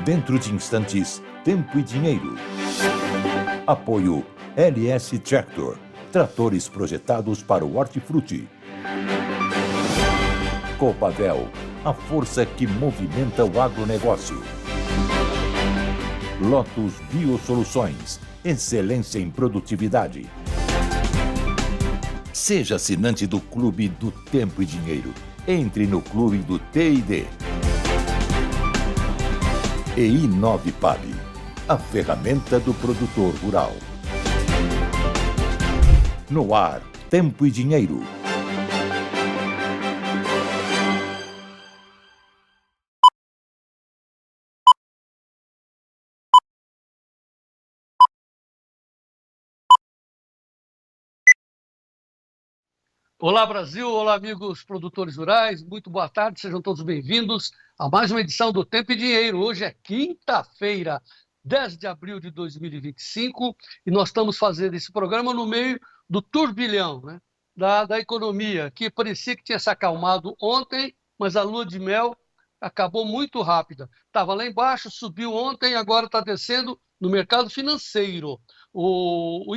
Dentro de instantes, Tempo e Dinheiro. Apoio LS Tractor, tratores projetados para o hortifruti. Copavel, a força que movimenta o agronegócio. Lotus Biosoluções, excelência em produtividade. Seja assinante do Clube do Tempo e Dinheiro. Entre no Clube do T&D. E Inovipab, a ferramenta do produtor rural. No ar, Tempo e Dinheiro. Olá, Brasil! Olá, amigos produtores rurais. Muito boa tarde, sejam todos bem-vindos a mais uma edição do Tempo e Dinheiro. Hoje é quinta-feira, 10 de abril de 2025, e nós estamos fazendo esse programa no meio do turbilhão, né, da economia, que parecia que tinha se acalmado ontem, mas a lua de mel acabou muito rápida. Estava lá embaixo, subiu ontem, agora está descendo no mercado financeiro. O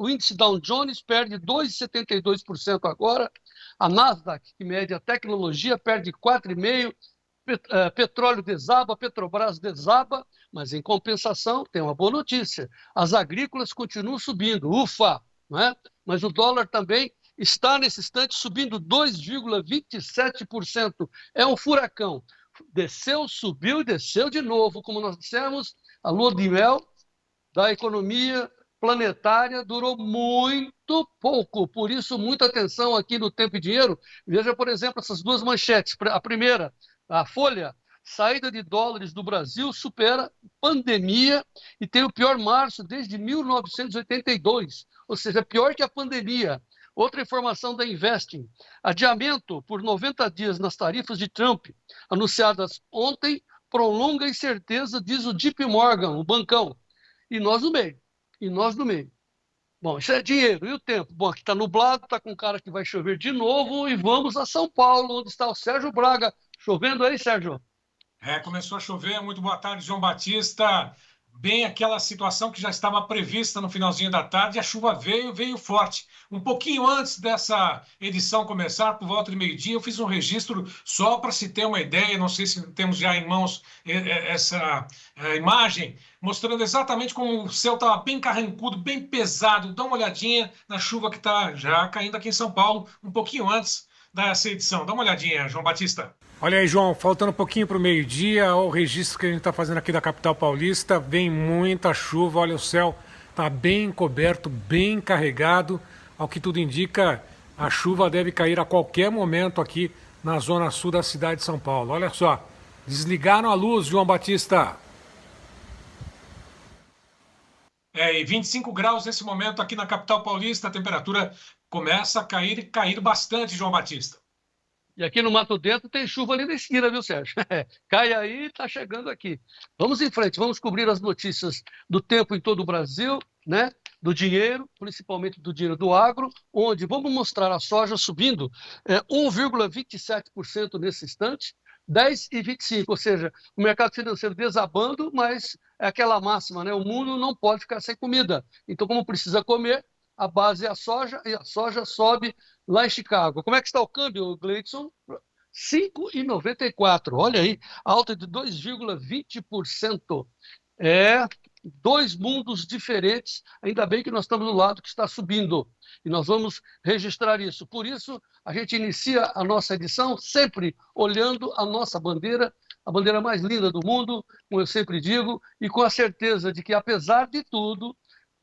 índice Dow Jones perde 2,72% agora, a Nasdaq, que mede a tecnologia, perde 4,5%, petróleo desaba, Petrobras desaba, mas em compensação tem uma boa notícia, as agrícolas continuam subindo, ufa, não é? Mas o dólar também está nesse instante subindo 2,27%, é um furacão, desceu, subiu e desceu de novo, como nós dissemos, a lua de mel da economia planetária durou muito pouco, por isso muita atenção aqui no Tempo e Dinheiro. Veja, por exemplo, essas duas manchetes. A primeira, a Folha, saída de dólares do Brasil supera pandemia e tem o pior março desde 1982, ou seja, pior que a pandemia. Outra informação da Investing, adiamento por 90 dias nas tarifas de Trump, anunciadas ontem, prolonga a incerteza, diz o JP Morgan, o bancão. E nós no meio. E nós no meio. Bom, isso é dinheiro. E o tempo? Bom, aqui está nublado, está com cara que vai chover de novo. E vamos a São Paulo, onde está o Sérgio Braga. Chovendo aí, Sérgio? Começou a chover. Muito boa tarde, João Batista. Bem aquela situação que já estava prevista no finalzinho da tarde. A chuva veio forte. Um pouquinho antes dessa edição começar, por volta de meio-dia, eu fiz um registro só para se ter uma ideia. Não sei se temos já em mãos essa imagem, mostrando exatamente como o céu estava bem carrancudo, bem pesado. Dá uma olhadinha na chuva que está já caindo aqui em São Paulo, um pouquinho antes dessa edição. Dá uma olhadinha, João Batista. Olha aí, João, faltando um pouquinho para o meio-dia, o registro que a gente está fazendo aqui da capital paulista, vem muita chuva, olha, o céu está bem coberto, bem carregado, ao que tudo indica, a chuva deve cair a qualquer momento aqui na zona sul da cidade de São Paulo. Olha só, desligaram a luz, João Batista. E 25 graus nesse momento aqui na capital paulista, a temperatura começa a cair e cair bastante, João Batista. E aqui no Mato Dentro tem chuva ali na esquina, viu, Sérgio? Cai aí e está chegando aqui. Vamos em frente, vamos cobrir as notícias do tempo em todo o Brasil, né? Do dinheiro, principalmente do dinheiro do agro, onde vamos mostrar a soja subindo 1,27% nesse instante, 10,25%, ou seja, o mercado financeiro desabando, mas é aquela máxima, né? O mundo não pode ficar sem comida. Então, como precisa comer, a base é a soja, e a soja sobe lá em Chicago. Como é que está o câmbio, Gleidson? 5,94. Olha aí, alta de 2,20%. É dois mundos diferentes. Ainda bem que nós estamos do lado que está subindo. E nós vamos registrar isso. Por isso, a gente inicia a nossa edição sempre olhando a nossa bandeira, a bandeira mais linda do mundo, como eu sempre digo, e com a certeza de que, apesar de tudo,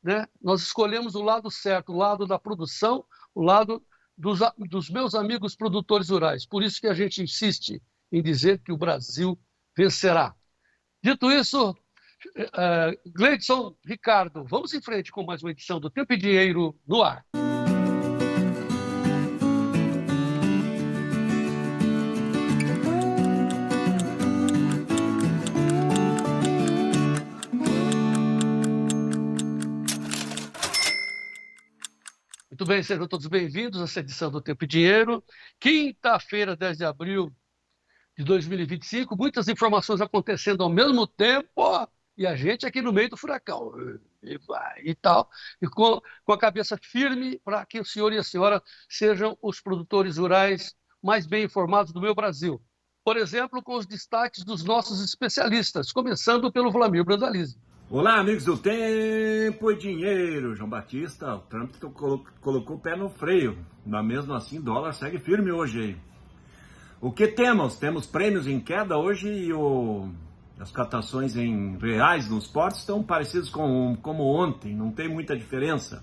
né, nós escolhemos o lado certo, o lado da produção, o lado dos meus amigos produtores rurais. Por isso que a gente insiste em dizer que o Brasil vencerá. Dito isso, Gleidson, Ricardo, vamos em frente com mais uma edição do Tempo e Dinheiro no ar. Muito Muito bem, sejam todos bem-vindos a essa edição do Tempo e Dinheiro. Quinta-feira, 10 de abril de 2025, muitas informações acontecendo ao mesmo tempo, ó, e a gente aqui no meio do furacão. E vai e tal, e com a cabeça firme para que o senhor e a senhora sejam os produtores rurais mais bem informados do meu Brasil. Por exemplo, com os destaques dos nossos especialistas, começando pelo Vlamir Brandalize. Olá, amigos do Tempo e Dinheiro. João Batista, o Trump colocou o pé no freio, mas mesmo assim o dólar segue firme hoje aí. O que temos? Temos prêmios em queda hoje e as cotações em reais nos portos estão parecidos como ontem, não tem muita diferença.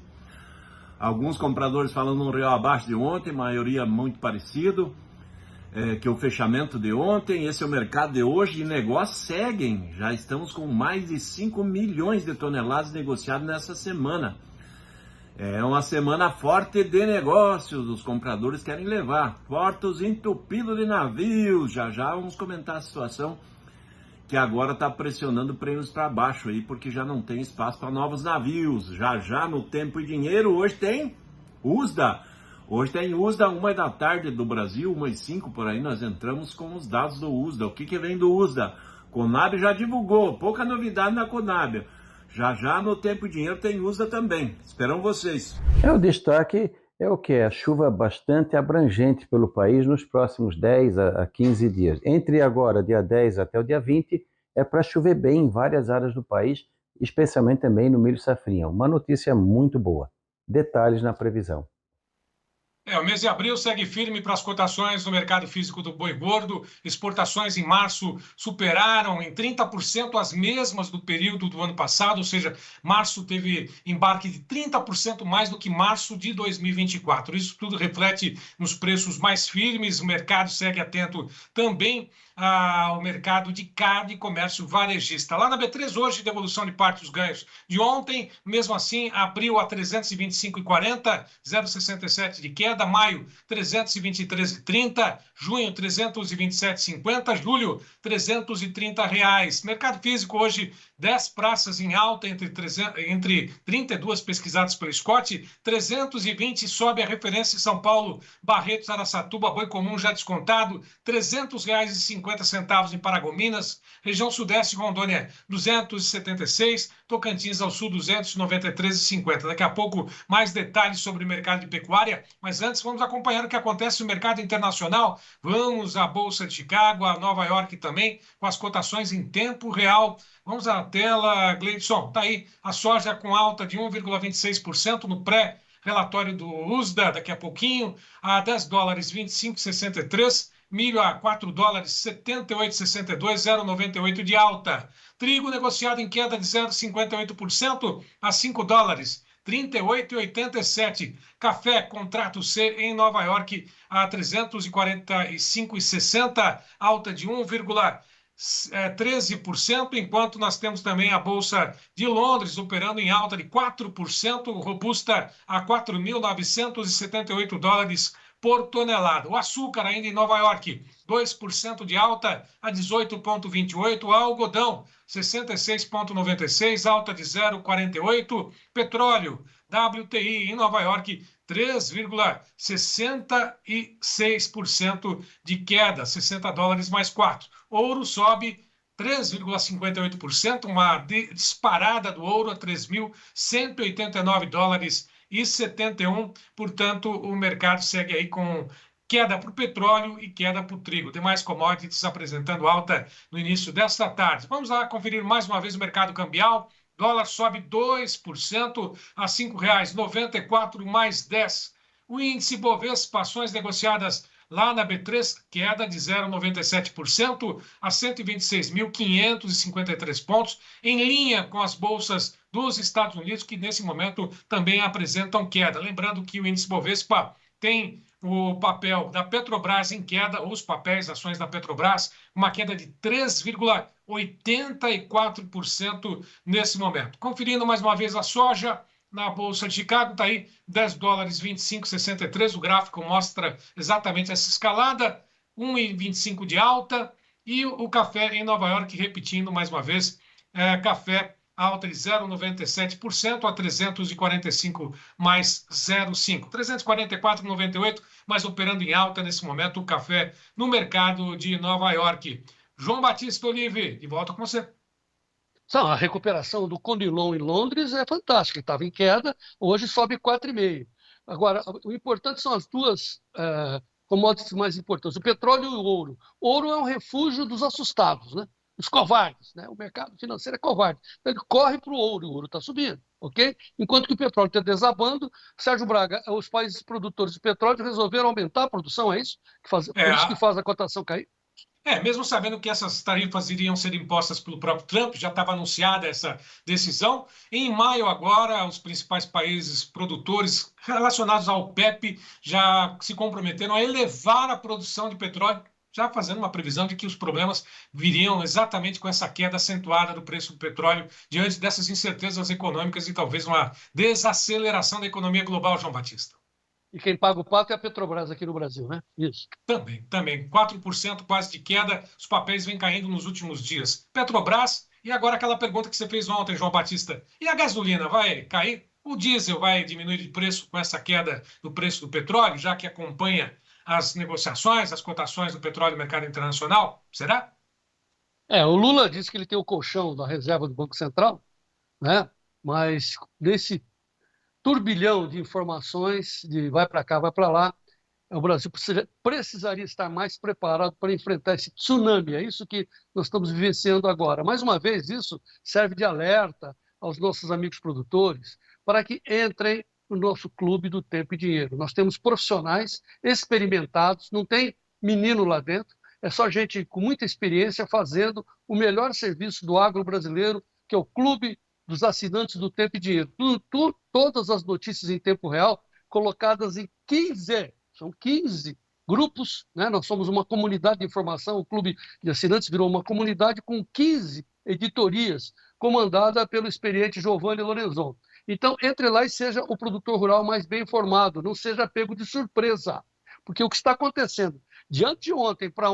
Alguns compradores falando um real abaixo de ontem, maioria muito parecido. Que o fechamento de ontem, esse é o mercado de hoje e negócios seguem. Já estamos com mais de 5 milhões de toneladas negociadas nessa semana. É uma semana forte de negócios, os compradores querem levar. Portos entupidos de navios, já vamos comentar a situação que agora está pressionando prêmios para baixo aí, porque já não tem espaço para novos navios. Já no Tempo e Dinheiro, hoje tem USDA. Hoje tem USDA, 1h do Brasil, 1h05 por aí, nós entramos com os dados do USDA. O que vem do USDA? Conab já divulgou, pouca novidade na Conab. Já no Tempo e Dinheiro tem USDA também. Esperam vocês. O destaque é o que? A chuva bastante abrangente pelo país nos próximos 10 a 15 dias. Entre agora, dia 10 até o dia 20, é para chover bem em várias áreas do país, especialmente também no milho safrinha. Uma notícia muito boa. Detalhes na previsão. O mês de abril segue firme para as cotações no mercado físico do boi gordo. Exportações em março superaram em 30% as mesmas do período do ano passado, ou seja, março teve embarque de 30% mais do que março de 2024. Isso tudo reflete nos preços mais firmes. O mercado segue atento também ao mercado de carne e comércio varejista. Lá na B3 hoje, devolução de parte dos ganhos de ontem, mesmo assim, abril a 325,40, 0,67 de queda. Maio, 323,30. Junho, 327,50. Julho, R$330. Mercado físico hoje, 10 praças em alta entre 32 pesquisadas pelo Scott. 320 sobe a referência em São Paulo, Barretos, Araçatuba, boi comum já descontado. R$300,50 em Paragominas. Região Sudeste, Rondônia, 276. Tocantins ao Sul, 293,50. Daqui a pouco, mais detalhes sobre o mercado de pecuária, mas antes vamos acompanhar o que acontece no mercado internacional. Vamos à Bolsa de Chicago, a Nova York também, com as cotações em tempo real. Vamos à tela, Gleidson. Está aí a soja com alta de 1,26% no pré-relatório do USDA, daqui a pouquinho, a $10, 25,63. Milho a $4, 78,62, 0,98 de alta. Trigo negociado em queda de 0,58% a $5, 38,87. Café, contrato C em Nova York a 345,60, alta de 1,13%, enquanto nós temos também a Bolsa de Londres operando em alta de 4%, robusta a $4.978 por tonelada. O açúcar ainda em Nova York, 2% de alta a 18,28. O algodão, 66,96, alta de 0,48. Petróleo, WTI em Nova York, 3,66% de queda, $60 mais 4. Ouro sobe 3,58%, uma disparada do ouro a $3.189,71. Portanto, o mercado segue aí com queda para o petróleo e queda para o trigo. Demais commodities apresentando alta no início desta tarde. Vamos lá conferir mais uma vez o mercado cambial. Dólar sobe 2% a R$ 5,94 mais 10. O índice Bovespa, ações negociadas lá na B3, queda de 0,97% a 126.553 pontos, em linha com as bolsas dos Estados Unidos, que nesse momento também apresentam queda. Lembrando que o índice Bovespa tem o papel da Petrobras em queda, ou os papéis, ações da Petrobras, uma queda de 3,84% nesse momento. Conferindo mais uma vez a soja na Bolsa de Chicago, está aí $10, 25,63. O gráfico mostra exatamente essa escalada, 1,25 de alta. E o café em Nova York, repetindo mais uma vez, café alta de 0,97% a 345 mais 0,5. 344,98, mas operando em alta nesse momento o café no mercado de Nova York. João Batista Olive, de volta com você. A recuperação do Conilon em Londres é fantástica, estava em queda, hoje sobe 4,5%. Agora, o importante são as duas commodities mais importantes, o petróleo e o ouro. O ouro é um refúgio dos assustados, né? Os covardes, né? O mercado financeiro é covarde. Então, ele corre para o ouro está subindo, ok? Enquanto que o petróleo está desabando, Sérgio Braga, os países produtores de petróleo resolveram aumentar a produção, é isso? Por isso que faz a cotação cair? Mesmo sabendo que essas tarifas iriam ser impostas pelo próprio Trump, já estava anunciada essa decisão. Em maio agora, os principais países produtores relacionados ao OPEP já se comprometeram a elevar a produção de petróleo, já fazendo uma previsão de que os problemas viriam exatamente com essa queda acentuada do preço do petróleo diante dessas incertezas econômicas e talvez uma desaceleração da economia global, João Batista. E quem paga o pato é a Petrobras aqui no Brasil, né? Isso. Também. 4% quase de queda, os papéis vêm caindo nos últimos dias. Petrobras, e agora aquela pergunta que você fez ontem, João Batista. E a gasolina vai cair? O diesel vai diminuir de preço com essa queda do preço do petróleo, já que acompanha as negociações, as cotações do petróleo no mercado internacional? Será? O Lula disse que ele tem o colchão da reserva do Banco Central, né? Mas nesse turbilhão de informações, de vai para cá, vai para lá, o Brasil precisaria estar mais preparado para enfrentar esse tsunami. É isso que nós estamos vivenciando agora. Mais uma vez, isso serve de alerta aos nossos amigos produtores para que entrem no nosso clube do tempo e dinheiro. Nós temos profissionais experimentados, não tem menino lá dentro, é só gente com muita experiência fazendo o melhor serviço do agro brasileiro, que é o clube dos assinantes do Tempo e Dinheiro. Todas as notícias em tempo real colocadas em 15 grupos, né? Nós somos uma comunidade de informação, o Clube de Assinantes virou uma comunidade com 15 editorias, comandada pelo experiente Giovanni Lorenzon. Então, entre lá e seja o produtor rural mais bem informado, não seja pego de surpresa, porque o que está acontecendo de ontem para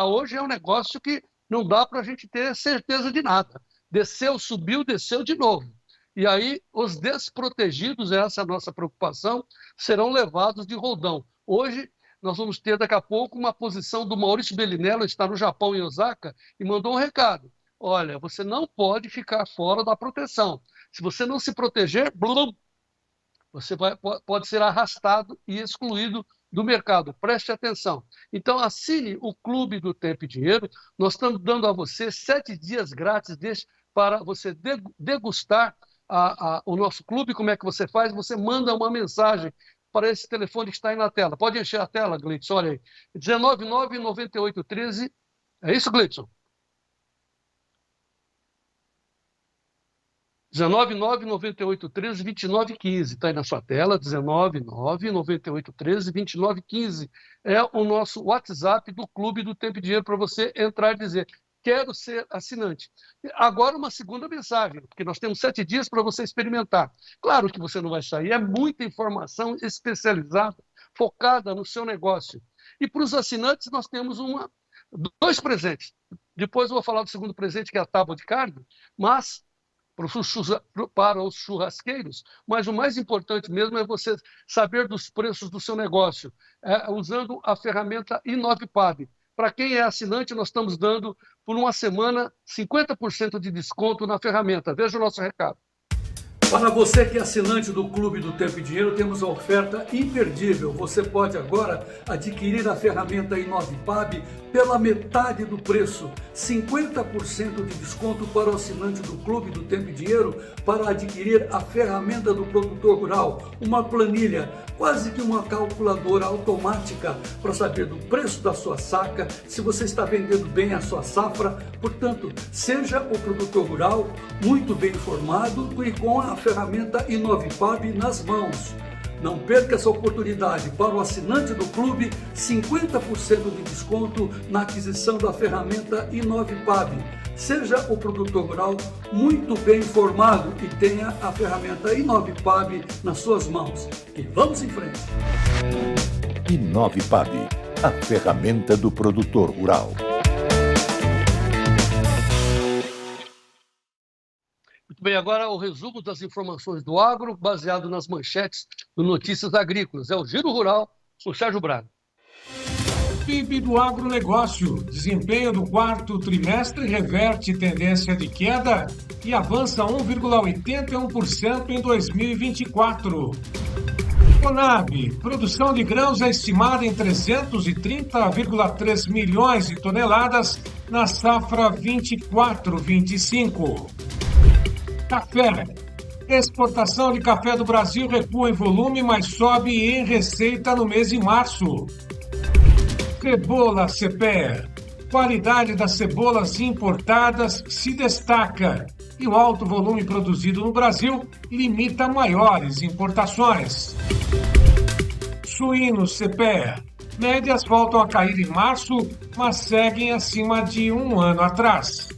hoje é um negócio que não dá para a gente ter certeza de nada. Desceu, subiu, desceu de novo. E aí, os desprotegidos, essa é a nossa preocupação, serão levados de roldão. Hoje, nós vamos ter, daqui a pouco, uma posição do Maurício Bellinello, está no Japão, em Osaka, e mandou um recado. Olha, você não pode ficar fora da proteção. Se você não se proteger, você pode ser arrastado e excluído do mercado. Preste atenção. Então, assine o Clube do Tempo e Dinheiro. Nós estamos dando a você 7 dias grátis para você degustar o nosso clube. Como é que você faz? Você manda uma mensagem para esse telefone que está aí na tela. Pode encher a tela, Gleidson, olha aí. 1999813. É isso, Gleidson? 19998132915. Está aí na sua tela, 19998132915. É o nosso WhatsApp do Clube do Tempo e Dinheiro para você entrar e dizer: quero ser assinante. Agora uma segunda mensagem, porque nós temos 7 dias para você experimentar. Claro que você não vai sair, é muita informação especializada, focada no seu negócio. E para os assinantes nós temos 2 presentes. Depois eu vou falar do segundo presente, que é a tábua de carne, mas para os churrasqueiros, mas o mais importante mesmo é você saber dos preços do seu negócio, usando a ferramenta InovePab. Para quem é assinante, nós estamos dando, por uma semana, 50% de desconto na ferramenta. Veja o nosso recado. Para você que é assinante do Clube do Tempo e Dinheiro, temos uma oferta imperdível. Você pode agora adquirir a ferramenta InovePab pela metade do preço. 50% de desconto para o assinante do Clube do Tempo e Dinheiro para adquirir a ferramenta do produtor rural. Uma planilha, quase que uma calculadora automática para saber do preço da sua saca, se você está vendendo bem a sua safra. Portanto, seja o produtor rural muito bem informado e com a ferramenta InovePab nas mãos. Não perca essa oportunidade. Para o assinante do clube, 50% de desconto na aquisição da ferramenta InovePab. Seja o produtor rural muito bem informado e tenha a ferramenta InovePab nas suas mãos. E vamos em frente. InovePab, a ferramenta do produtor rural. Muito Bem, agora o resumo das informações do agro, baseado nas manchetes do Notícias Agrícolas. É o Giro Rural, com Sérgio Braga. PIB do agronegócio. Desempenho do quarto trimestre reverte tendência de queda e avança 1,81% em 2024. Conab, produção de grãos é estimada em 330,3 milhões de toneladas na safra 24-25. Café. Exportação de café do Brasil recua em volume, mas sobe em receita no mês de março. Cebola CPE. Qualidade das cebolas importadas se destaca e o alto volume produzido no Brasil limita maiores importações. Suínos CPE. Médias voltam a cair em março, mas seguem acima de um ano atrás.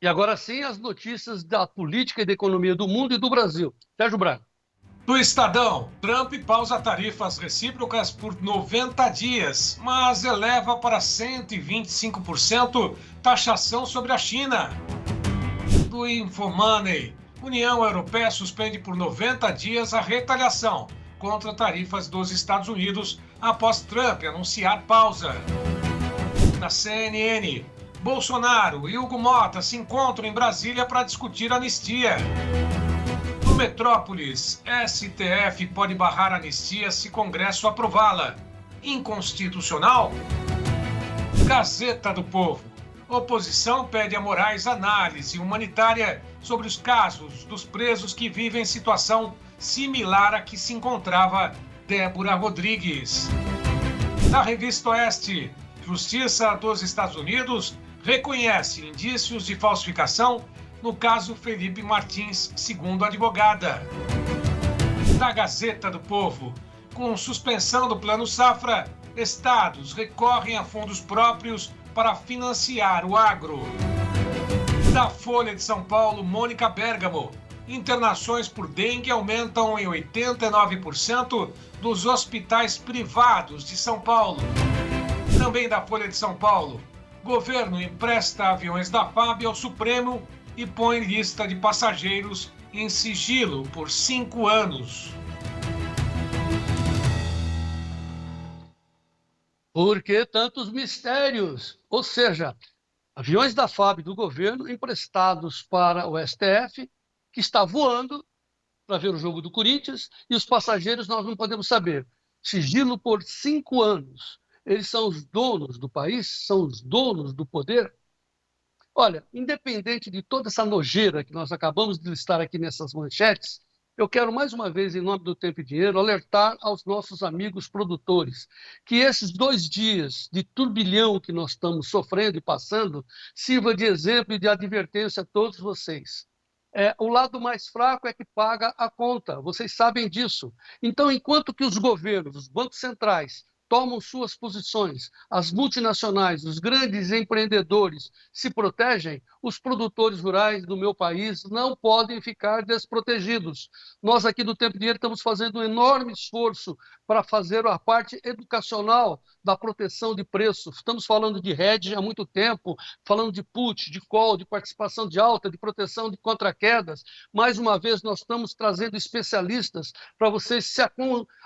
E agora sim, as notícias da política e da economia do mundo e do Brasil. Sérgio Braga. Do Estadão, Trump pausa tarifas recíprocas por 90 dias, mas eleva para 125% taxação sobre a China. Do Infomoney, União Europeia suspende por 90 dias a retaliação contra tarifas dos Estados Unidos após Trump anunciar pausa. Na CNN, Bolsonaro e Hugo Mota se encontram em Brasília para discutir anistia. No Metrópolis, STF pode barrar anistia se Congresso aprová-la. Inconstitucional? Gazeta do Povo. Oposição pede a Moraes análise humanitária sobre os casos dos presos que vivem situação similar à que se encontrava Débora Rodrigues. Na Revista Oeste, Justiça dos Estados Unidos reconhece indícios de falsificação no caso Felipe Martins, segundo a advogada. Na Gazeta do Povo, com suspensão do Plano Safra, estados recorrem a fundos próprios para financiar o agro. Da Folha de São Paulo, Mônica Bergamo, internações por dengue aumentam em 89% dos hospitais privados de São Paulo. Também da Folha de São Paulo, governo empresta aviões da FAB ao Supremo e põe lista de passageiros em sigilo por 5 anos. Por que tantos mistérios? Ou seja, aviões da FAB do governo emprestados para o STF, que está voando para ver o jogo do Corinthians, e os passageiros nós não podemos saber. Sigilo por 5 anos. Eles são os donos do país, são os donos do poder. Olha, independente de toda essa nojeira que nós acabamos de listar aqui nessas manchetes, eu quero mais uma vez, em nome do Tempo e Dinheiro, alertar aos nossos amigos produtores que esses 2 dias de turbilhão que nós estamos sofrendo e passando sirva de exemplo e de advertência a todos vocês. O lado mais fraco é que paga a conta, vocês sabem disso. Então, enquanto que os governos, os bancos centrais, tomam suas posições, as multinacionais, os grandes empreendedores se protegem, os produtores rurais do meu país não podem ficar desprotegidos. Nós aqui do Tempo e Dinheiro estamos fazendo um enorme esforço para fazer a parte educacional da proteção de preços. Estamos falando de hedge há muito tempo, falando de put, de call, de participação de alta, de proteção de contra quedas. Mais uma vez, nós estamos trazendo especialistas para vocês se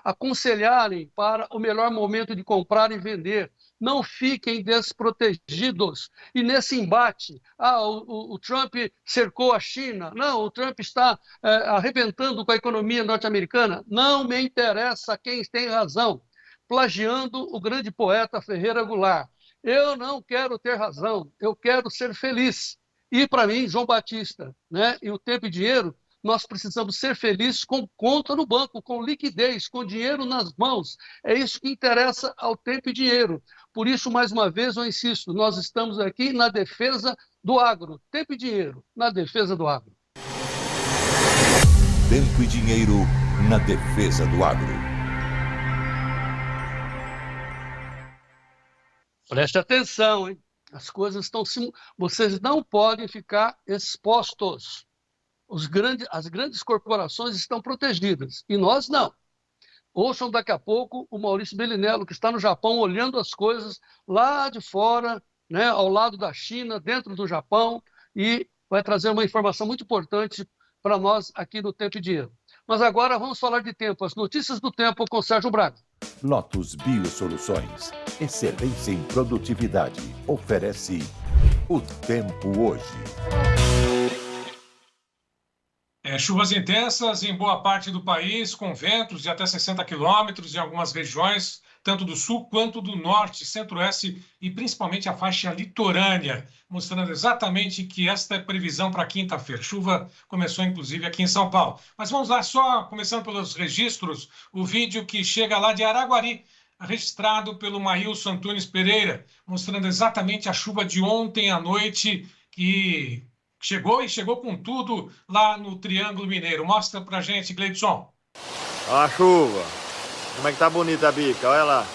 aconselharem para o melhor momento de comprar e vender. Não fiquem desprotegidos. E nesse embate, o Trump cercou a China, não, o Trump está arrebentando com a economia norte-americana. Não me interessa quem tem razão. Plagiando o grande poeta Ferreira Goulart. Eu não quero ter razão, eu quero ser feliz. E para mim, João Batista, né, e o Tempo e Dinheiro, nós precisamos ser felizes com conta no banco, com liquidez, com dinheiro nas mãos. É isso que interessa ao Tempo e Dinheiro. Por isso, mais uma vez, eu insisto, nós estamos aqui na defesa do agro. Tempo e Dinheiro, na defesa do agro. Tempo e Dinheiro na defesa do agro. Preste atenção, hein? As coisas estão... Vocês não podem ficar expostos. As grandes corporações estão protegidas, e nós não. Ouçam daqui a pouco o Maurício Bellinello, que está no Japão, olhando as coisas lá de fora, né, ao lado da China, dentro do Japão, e vai trazer uma informação muito importante para nós aqui no Tempo e Dinheiro. Mas agora vamos falar de tempo, as notícias do tempo com Sérgio Braga. Lotus Biosoluções, excelência em produtividade, oferece o tempo hoje. Chuvas intensas em boa parte do país, com ventos de até 60 quilômetros em algumas regiões, tanto do sul quanto do norte, centro-oeste e principalmente a faixa litorânea, mostrando exatamente que esta é previsão para quinta-feira. Chuva começou, inclusive, aqui em São Paulo. Mas vamos lá, só começando pelos registros, o vídeo que chega lá de Araguari, registrado pelo Maílson Antunes Pereira, mostrando exatamente a chuva de ontem à noite, que chegou com tudo lá no Triângulo Mineiro. Mostra pra gente, Gleidson. Olha a chuva. Como é que tá bonita a bica, olha lá.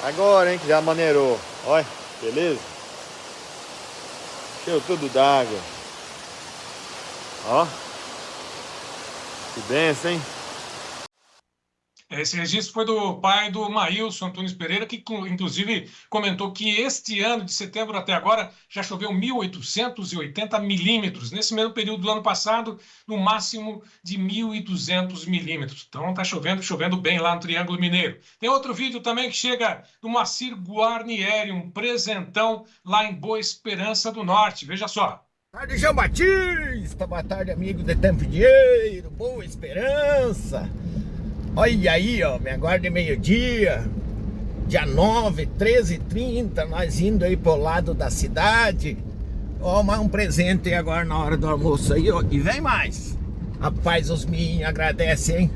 Agora, hein, que já maneirou. Olha, beleza? Cheio tudo d'água. Ó. Que benção, hein? Esse registro foi do pai do Maílson Antunes Pereira, que inclusive comentou que este ano, de setembro até agora, já choveu 1.880 milímetros. Nesse mesmo período do ano passado, no máximo de 1.200 milímetros. Então está chovendo bem lá no Triângulo Mineiro. Tem outro vídeo também que chega do Moacir Guarnieri, um presentão lá em Boa Esperança do Norte. Veja só. Boa tarde, João Batista. Boa tarde, amigo de Tempo e Dinheiro. Boa Esperança. Olha aí, ó, minha guarda é meio-dia, dia 9, 13h30, nós indo aí pro lado da cidade. Ó, mais um presente aí agora na hora do almoço aí, ó, e vem mais. Rapaz, os meninos agradecem, hein?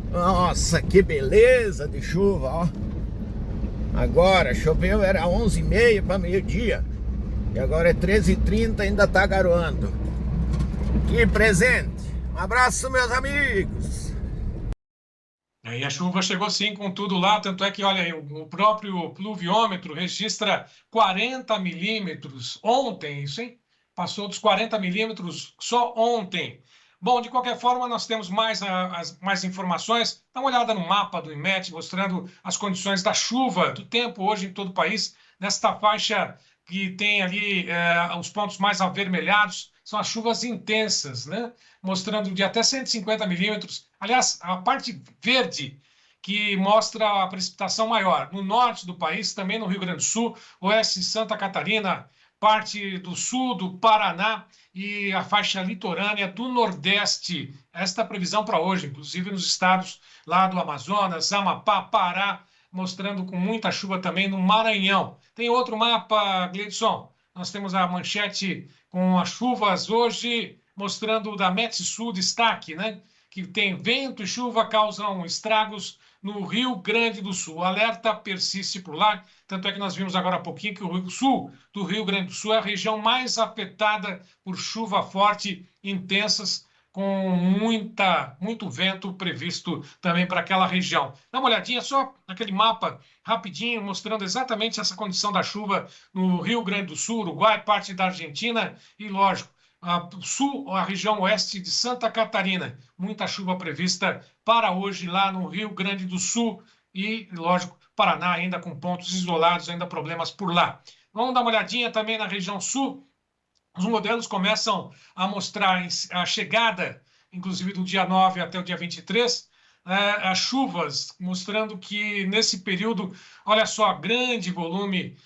Nossa, que beleza de chuva, ó. Agora, choveu, era 11h30 para meio-dia, e agora é 13h30, ainda tá garoando. Que presente! Um abraço, meus amigos! E a chuva chegou sim com tudo lá, tanto é que, olha, o próprio pluviômetro registra 40 milímetros ontem, isso, hein? Passou dos 40 milímetros só ontem. Bom, de qualquer forma, nós temos mais informações. Dá uma olhada no mapa do IMET, mostrando as condições da chuva, do tempo hoje em todo o país, nesta faixa que tem ali os pontos mais avermelhados, são as chuvas intensas, né? Mostrando de até 150 milímetros. Aliás, a parte verde, que mostra a precipitação maior. No norte do país, também no Rio Grande do Sul, oeste de Santa Catarina, parte do sul do Paraná e a faixa litorânea do Nordeste. Esta é a previsão para hoje, inclusive nos estados lá do Amazonas, Amapá, Pará, mostrando com muita chuva também no Maranhão. Tem outro mapa, Gleidson. Nós temos a manchete com as chuvas hoje, mostrando da Metsul destaque, né? Que tem vento e chuva causam estragos no Rio Grande do Sul. O alerta persiste por lá, tanto é que nós vimos agora há pouquinho que o sul do Rio Grande do Sul é a região mais afetada por chuva forte, intensas, com muito vento previsto também para aquela região. Dá uma olhadinha só naquele mapa rapidinho, mostrando exatamente essa condição da chuva no Rio Grande do Sul, Uruguai, parte da Argentina e, lógico, sul, a região oeste de Santa Catarina. Muita chuva prevista para hoje lá no Rio Grande do Sul e, lógico, Paraná ainda com pontos isolados, ainda problemas por lá. Vamos dar uma olhadinha também na região sul. Os modelos começam a mostrar a chegada, inclusive do dia 9 até o dia 23, as chuvas, mostrando que nesse período, olha só, grande volume,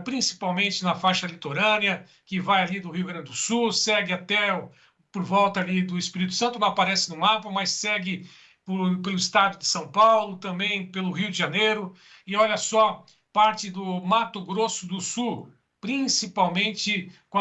principalmente na faixa litorânea, que vai ali do Rio Grande do Sul, segue até por volta ali do Espírito Santo, não aparece no mapa, mas segue pelo estado de São Paulo, também pelo Rio de Janeiro, e olha só, parte do Mato Grosso do Sul, principalmente com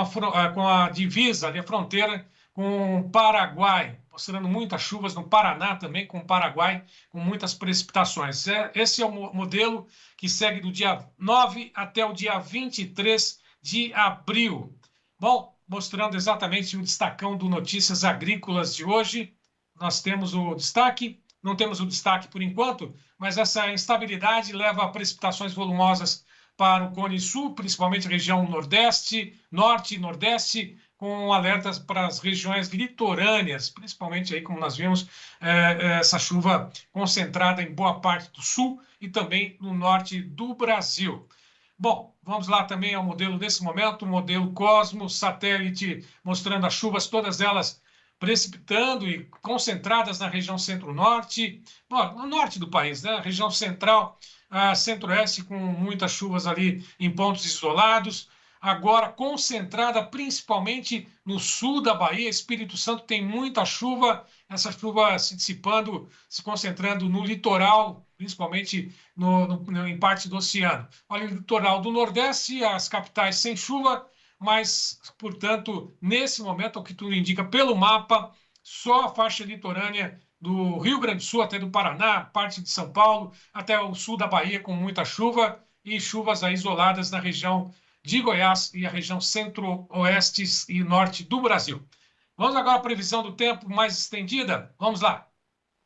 a divisa, ali, a fronteira com o Paraguai, mostrando muitas chuvas no Paraná também, com o Paraguai, com muitas precipitações. Esse é o modelo que segue do dia 9 até o dia 23 de abril. Bom, mostrando exatamente o destacão do Notícias Agrícolas de hoje. Nós temos o destaque, não temos o destaque por enquanto, mas essa instabilidade leva a precipitações volumosas para o Cone Sul, principalmente a região Nordeste, Norte e Nordeste, com alertas para as regiões litorâneas, principalmente aí, como nós vimos, essa chuva concentrada em boa parte do sul e também no norte do Brasil. Bom, vamos lá também ao modelo nesse momento, o modelo Cosmos, satélite mostrando as chuvas, todas elas precipitando e concentradas na região centro-norte, no norte do país, né? Região central, centro-oeste, com muitas chuvas ali em pontos isolados. Agora concentrada principalmente no sul da Bahia, Espírito Santo tem muita chuva, essa chuva se dissipando, se concentrando no litoral, principalmente em parte do oceano. Olha, o litoral do Nordeste, as capitais sem chuva, mas, portanto, nesse momento, o que tudo indica pelo mapa, só a faixa litorânea do Rio Grande do Sul até do Paraná, parte de São Paulo, até o sul da Bahia com muita chuva e chuvas isoladas na região de Goiás e a região centro-oeste e norte do Brasil. Vamos agora à previsão do tempo mais estendida? Vamos lá.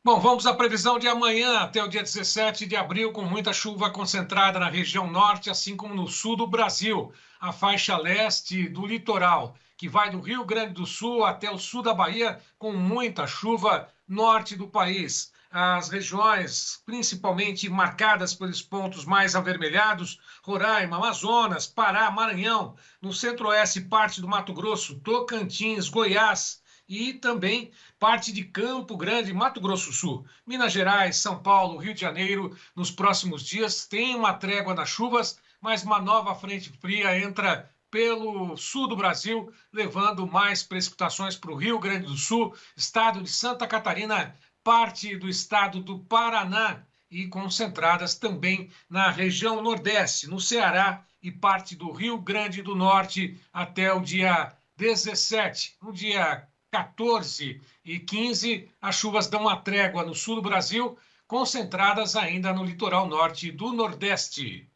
Bom, vamos à previsão de amanhã até o dia 17 de abril, com muita chuva concentrada na região norte, assim como no sul do Brasil. A faixa leste do litoral, que vai do Rio Grande do Sul até o sul da Bahia, com muita chuva norte do país. As regiões principalmente marcadas pelos pontos mais avermelhados, Roraima, Amazonas, Pará, Maranhão, no centro-oeste, parte do Mato Grosso, Tocantins, Goiás e também parte de Campo Grande, Mato Grosso do Sul. Minas Gerais, São Paulo, Rio de Janeiro, nos próximos dias tem uma trégua nas chuvas, mas uma nova frente fria entra pelo sul do Brasil, levando mais precipitações para o Rio Grande do Sul, estado de Santa Catarina, parte do estado do Paraná e concentradas também na região nordeste, no Ceará e parte do Rio Grande do Norte até o dia 17. No dia 14 e 15, as chuvas dão uma trégua no sul do Brasil, concentradas ainda no litoral norte do Nordeste.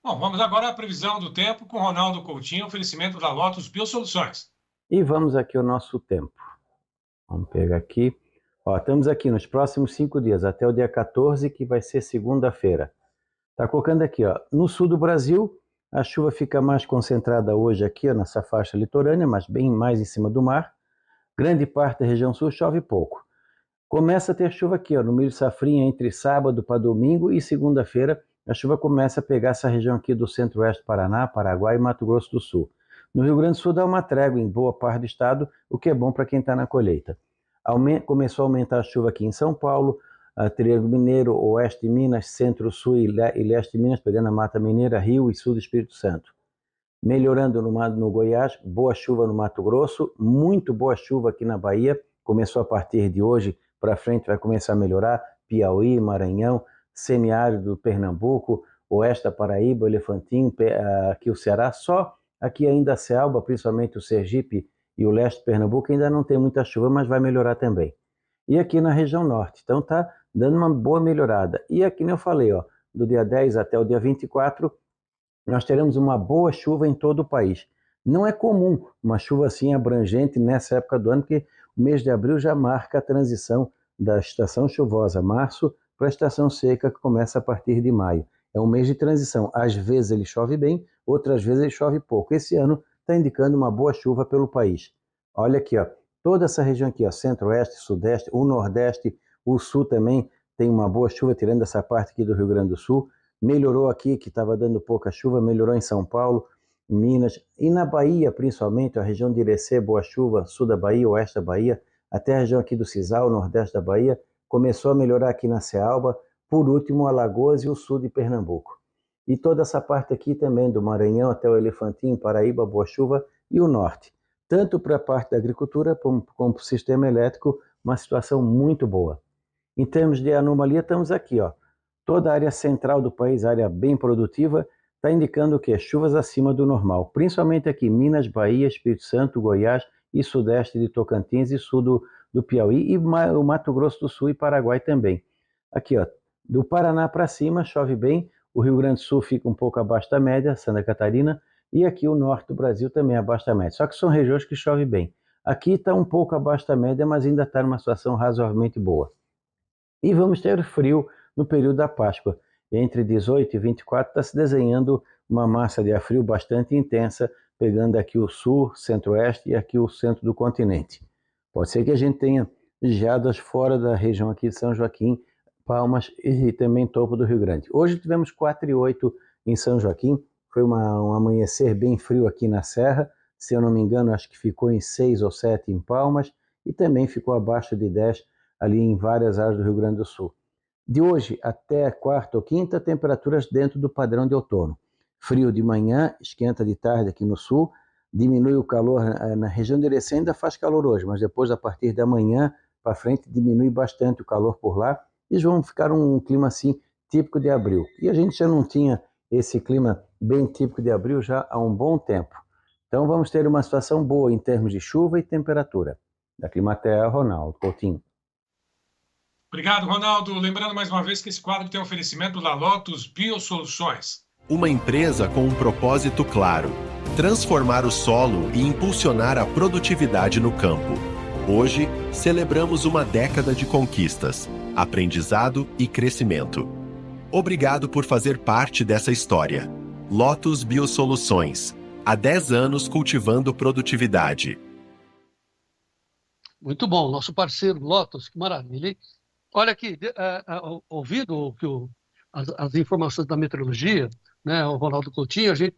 Bom, vamos agora à previsão do tempo com Ronaldo Coutinho, oferecimento da Lotus Biosoluções. E vamos aqui ao nosso tempo. Vamos pegar aqui. Ó, estamos aqui nos próximos 5 dias, até o dia 14, que vai ser segunda-feira. Tá colocando aqui, ó, no sul do Brasil, a chuva fica mais concentrada hoje aqui, ó, nessa faixa litorânea, mas bem mais em cima do mar. Grande parte da região sul chove pouco. Começa a ter chuva aqui, ó, no milho safrinha, entre sábado para domingo e segunda-feira, a chuva começa a pegar essa região aqui do centro-oeste do Paraná, Paraguai e Mato Grosso do Sul. No Rio Grande do Sul dá uma trégua em boa parte do estado, o que é bom para quem está na colheita. Começou a aumentar a chuva aqui em São Paulo, Triângulo Mineiro, Oeste de Minas, Centro-Sul e Leste de Minas, pegando a Mata Mineira, Rio e Sul do Espírito Santo. Melhorando no Goiás, boa chuva no Mato Grosso, muito boa chuva aqui na Bahia, começou a partir de hoje para frente, vai começar a melhorar, Piauí, Maranhão, semiárido do Pernambuco, Oeste da Paraíba, Elefantinho, aqui o Ceará, só aqui ainda a Cealba, principalmente o Sergipe e o leste de Pernambuco, ainda não tem muita chuva, mas vai melhorar também. E aqui na região norte, então tá dando uma boa melhorada. E aqui, como eu falei, ó, do dia 10 até o dia 24, nós teremos uma boa chuva em todo o país. Não é comum uma chuva assim abrangente nessa época do ano, porque o mês de abril já marca a transição da estação chuvosa, março, para a estação seca, que começa a partir de maio. É um mês de transição. Às vezes ele chove bem, outras vezes ele chove pouco. Esse ano está indicando uma boa chuva pelo país. Olha aqui, ó, toda essa região aqui, ó, centro-oeste, sudeste, o nordeste, o sul também tem uma boa chuva, tirando essa parte aqui do Rio Grande do Sul. Melhorou aqui, que estava dando pouca chuva, melhorou em São Paulo, Minas. E na Bahia, principalmente, a região de Irecê, boa chuva, sul da Bahia, oeste da Bahia, até a região aqui do Cisal, nordeste da Bahia, começou a melhorar aqui na Cealba, por último, Alagoas e o sul de Pernambuco. E toda essa parte aqui também, do Maranhão até o Elefantinho, Paraíba, boa chuva, e o norte. Tanto para a parte da agricultura como para o sistema elétrico, uma situação muito boa. Em termos de anomalia, estamos aqui, ó. Toda a área central do país, área bem produtiva, está indicando o quê? Chuvas acima do normal, principalmente aqui Minas, Bahia, Espírito Santo, Goiás e sudeste de Tocantins e sul do Piauí e o Mato Grosso do Sul e Paraguai também. Aqui, ó, do Paraná para cima chove bem, o Rio Grande do Sul fica um pouco abaixo da média, Santa Catarina, e aqui o norte do Brasil também abaixo da média, só que são regiões que chove bem. Aqui está um pouco abaixo da média, mas ainda está numa situação razoavelmente boa. E vamos ter frio no período da Páscoa. Entre 18 e 24 está se desenhando uma massa de ar frio bastante intensa pegando aqui o sul, centro-oeste e aqui o centro do continente. Pode ser que a gente tenha geadas fora da região aqui de São Joaquim, Palmas e também topo do Rio Grande. Hoje tivemos 4,8 em São Joaquim, foi um amanhecer bem frio aqui na Serra, se eu não me engano acho que ficou em 6 ou 7 em Palmas e também ficou abaixo de 10 ali em várias áreas do Rio Grande do Sul. De hoje até quarta ou quinta, temperaturas dentro do padrão de outono. Frio de manhã, esquenta de tarde aqui no sul, diminui o calor na região de Irecê, ainda faz calor hoje, mas depois a partir da manhã para frente diminui bastante o calor por lá e vão ficar um clima assim típico de abril. E a gente já não tinha esse clima bem típico de abril já há um bom tempo. Então vamos ter uma situação boa em termos de chuva e temperatura. Da Climaterra, Ronaldo Coutinho. Obrigado, Ronaldo. Lembrando mais uma vez que esse quadro tem oferecimento da Lotus Biosoluções. Uma empresa com um propósito claro: transformar o solo e impulsionar a produtividade no campo. Hoje, celebramos uma década de conquistas, aprendizado e crescimento. Obrigado por fazer parte dessa história. Lotus Biosoluções. Há 10 anos cultivando produtividade. Muito bom, nosso parceiro Lotus, que maravilha, hein? Olha aqui, ouvindo as informações da meteorologia, né, o Ronaldo Coutinho, a gente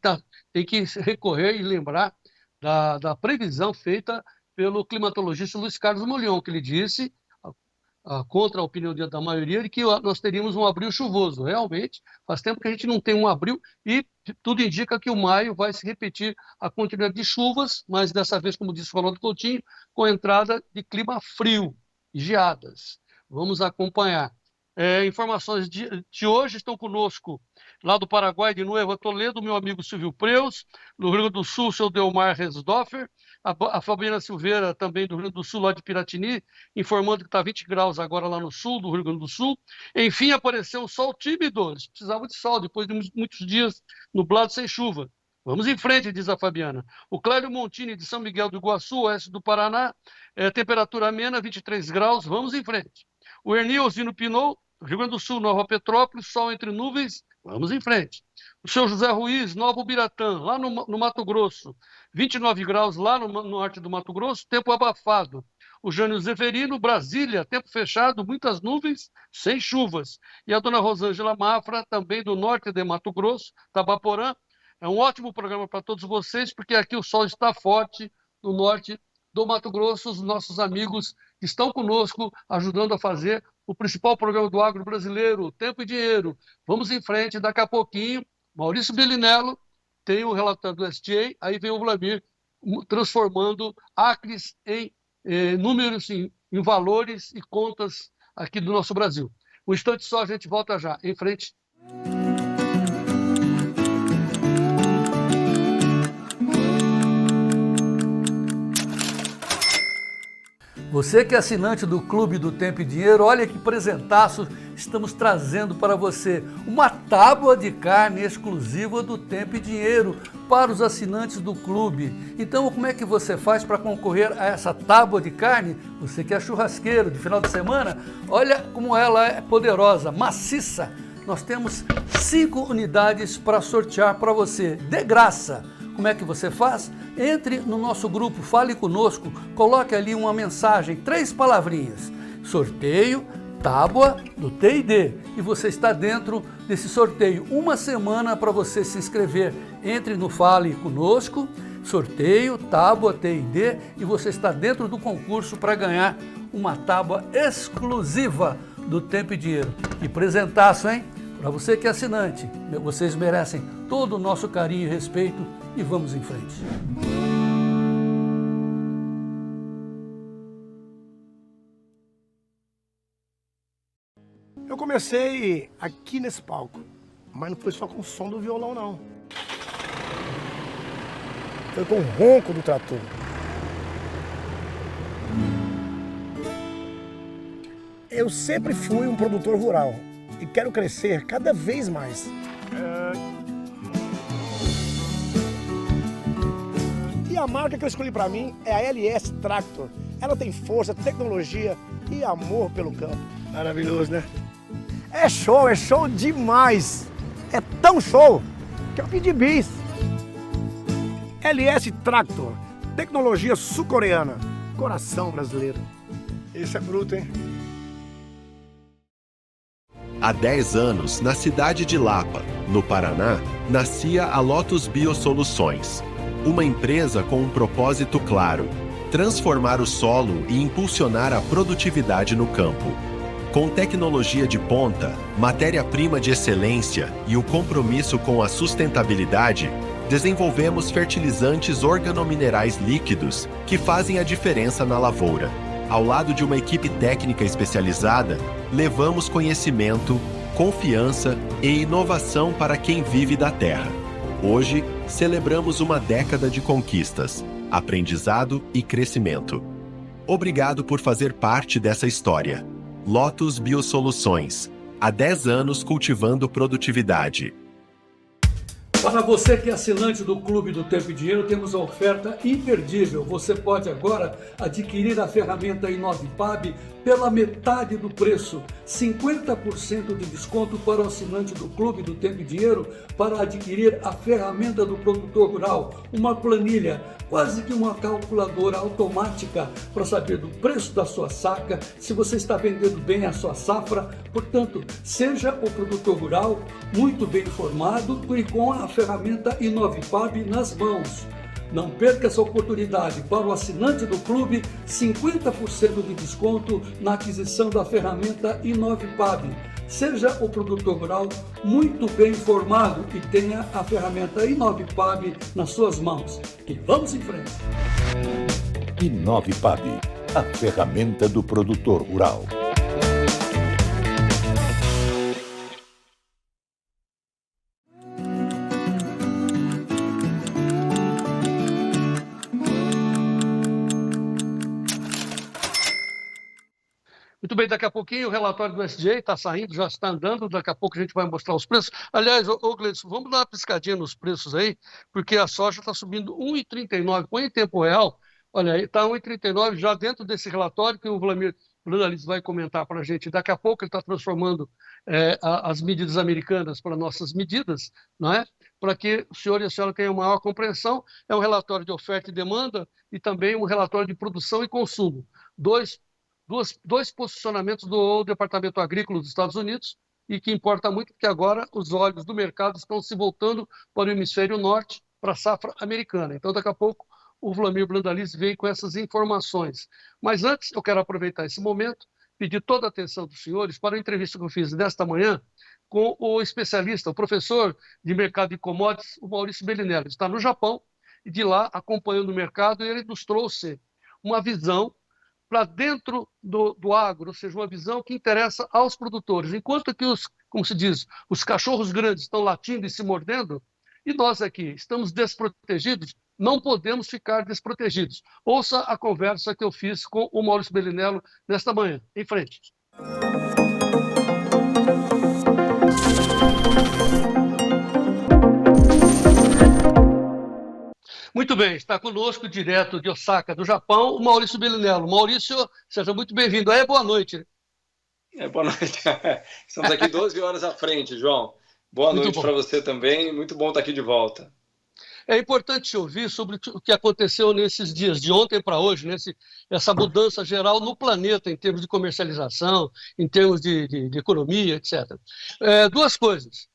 tem que recorrer e lembrar da previsão feita pelo climatologista Luiz Carlos Molhon, que ele disse, contra a opinião da maioria, de que nós teríamos um abril chuvoso. Realmente, faz tempo que a gente não tem um abril e tudo indica que o maio vai se repetir a continuidade de chuvas, mas dessa vez, como disse o Ronaldo Coutinho, com entrada de clima frio e geadas. Vamos acompanhar. Informações de hoje estão conosco, lá do Paraguai, de Nueva Toledo, meu amigo Silvio Preus, no Rio Grande do Sul, o seu Delmar Resdorfer, a Fabiana Silveira, também do Rio Grande do Sul, lá de Piratini, informando que está 20 graus agora lá no sul, do Rio Grande do Sul. Enfim, apareceu um sol tímido, eles precisavam de sol, depois de muitos dias nublado sem chuva. Vamos em frente, diz a Fabiana. O Clélio Montini, de São Miguel do Iguaçu, oeste do Paraná, temperatura amena, 23 graus, vamos em frente. O Erni Osino Pinot, Rio Grande do Sul, Nova Petrópolis, sol entre nuvens, vamos em frente. O seu José Ruiz, Novo Biratã, lá no Mato Grosso, 29 graus lá no norte do Mato Grosso, tempo abafado. O Jânio Zeferino, Brasília, tempo fechado, muitas nuvens, sem chuvas. E a dona Rosângela Mafra, também do norte de Mato Grosso, Tabaporã. É um ótimo programa para todos vocês, porque aqui o sol está forte no norte do Mato Grosso. Os nossos amigos estão conosco, ajudando a fazer o principal programa do agro brasileiro, Tempo e Dinheiro. Vamos em frente, daqui a pouquinho, Maurício Bellinello tem o relatório do STA, aí vem o Vladimir transformando acres em números, em valores e contas aqui do nosso Brasil. Um instante só, a gente volta já. Em frente. Você que é assinante do Clube do Tempo e Dinheiro, olha que presentaço estamos trazendo para você. Uma tábua de carne exclusiva do Tempo e Dinheiro para os assinantes do clube. Então, como é que você faz para concorrer a essa tábua de carne? Você que é churrasqueiro de final de semana, olha como ela é poderosa, maciça. Nós temos 5 unidades para sortear para você, de graça. Como é que você faz? Entre no nosso grupo, fale conosco, coloque ali uma mensagem, 3 palavrinhas. Sorteio, tábua do T&D. E você está dentro desse sorteio. Uma semana para você se inscrever. Entre no Fale Conosco, sorteio, tábua, T&D, e você está dentro do concurso para ganhar uma tábua exclusiva do Tempo e Dinheiro. Que presentaço, hein? Para você que é assinante, vocês merecem todo o nosso carinho e respeito e vamos em frente. Eu comecei aqui nesse palco, mas não foi só com o som do violão, não. Foi com o ronco do trator. Eu sempre fui um produtor rural e quero crescer cada vez mais. E a marca que eu escolhi para mim é a LS Tractor. Ela tem força, tecnologia e amor pelo campo. Maravilhoso, né? É show demais! É tão show que eu pedi bis. LS Tractor, tecnologia sul-coreana, coração brasileiro. Esse é bruto, hein? Há 10 anos, na cidade de Lapa, no Paraná, nascia a Lotus Biosoluções, uma empresa com um propósito claro: transformar o solo e impulsionar a produtividade no campo. Com tecnologia de ponta, matéria-prima de excelência e o compromisso com a sustentabilidade, desenvolvemos fertilizantes organominerais líquidos que fazem a diferença na lavoura. Ao lado de uma equipe técnica especializada, levamos conhecimento, confiança e inovação para quem vive da terra. Hoje, celebramos uma década de conquistas, aprendizado e crescimento. Obrigado por fazer parte dessa história. Lotus Biosoluções. Há 10 anos cultivando produtividade. Para você que é assinante do Clube do Tempo e Dinheiro, temos a oferta imperdível. Você pode agora adquirir a ferramenta i9PAB pela metade do preço. 50% de desconto para o assinante do Clube do Tempo e Dinheiro para adquirir a ferramenta do produtor rural. Uma planilha, quase que uma calculadora automática para saber do preço da sua saca, se você está vendendo bem a sua safra. Portanto, seja o produtor rural muito bem informado e com a ferramenta i9PAB nas mãos. Não perca essa oportunidade. Para o assinante do clube, 50% de desconto na aquisição da ferramenta i9PAB. Seja o produtor rural muito bem informado e tenha a ferramenta i9PAB nas suas mãos. E vamos em frente. i9PAB, a ferramenta do produtor rural. Muito bem, daqui a pouquinho o relatório do SDA está saindo, já está andando, daqui a pouco a gente vai mostrar os preços. Aliás, Gleison, vamos dar uma piscadinha nos preços aí, porque a soja está subindo 1,39, põe em tempo real, olha aí, está 1,39 já dentro desse relatório que o Vlamir Brandalize vai comentar para a gente. Daqui a pouco ele está transformando as medidas americanas para nossas medidas, não é? Para que o senhor e a senhora tenham maior compreensão. É um relatório de oferta e demanda e também um relatório de produção e consumo. Dois posicionamentos do Departamento Agrícola dos Estados Unidos e que importa muito porque agora os olhos do mercado estão se voltando para o hemisfério norte, para a safra americana. Então, daqui a pouco, o Vlamir Brandalize vem com essas informações. Mas antes, eu quero aproveitar esse momento, pedir toda a atenção dos senhores para a entrevista que eu fiz nesta manhã com o especialista, o professor de mercado de commodities, o Maurício Bellinelli. Ele está no Japão e de lá acompanhando o mercado e ele nos trouxe uma visão para dentro do agro, ou seja, uma visão que interessa aos produtores. Enquanto que como se diz, os cachorros grandes estão latindo e se mordendo, e nós aqui estamos desprotegidos, não podemos ficar desprotegidos. Ouça a conversa que eu fiz com o Maurício Bellinelli nesta manhã. Em frente. Muito bem, está conosco, direto de Osaka, do Japão, o Maurício Bellinelli. Maurício, seja muito bem-vindo. Boa noite. Boa noite. Estamos aqui 12 horas à frente, João. Boa noite para você também. Muito bom estar aqui de volta. É importante te ouvir sobre o que aconteceu nesses dias, de ontem para hoje, essa mudança geral no planeta, em termos de comercialização, em termos de economia, etc. Duas coisas.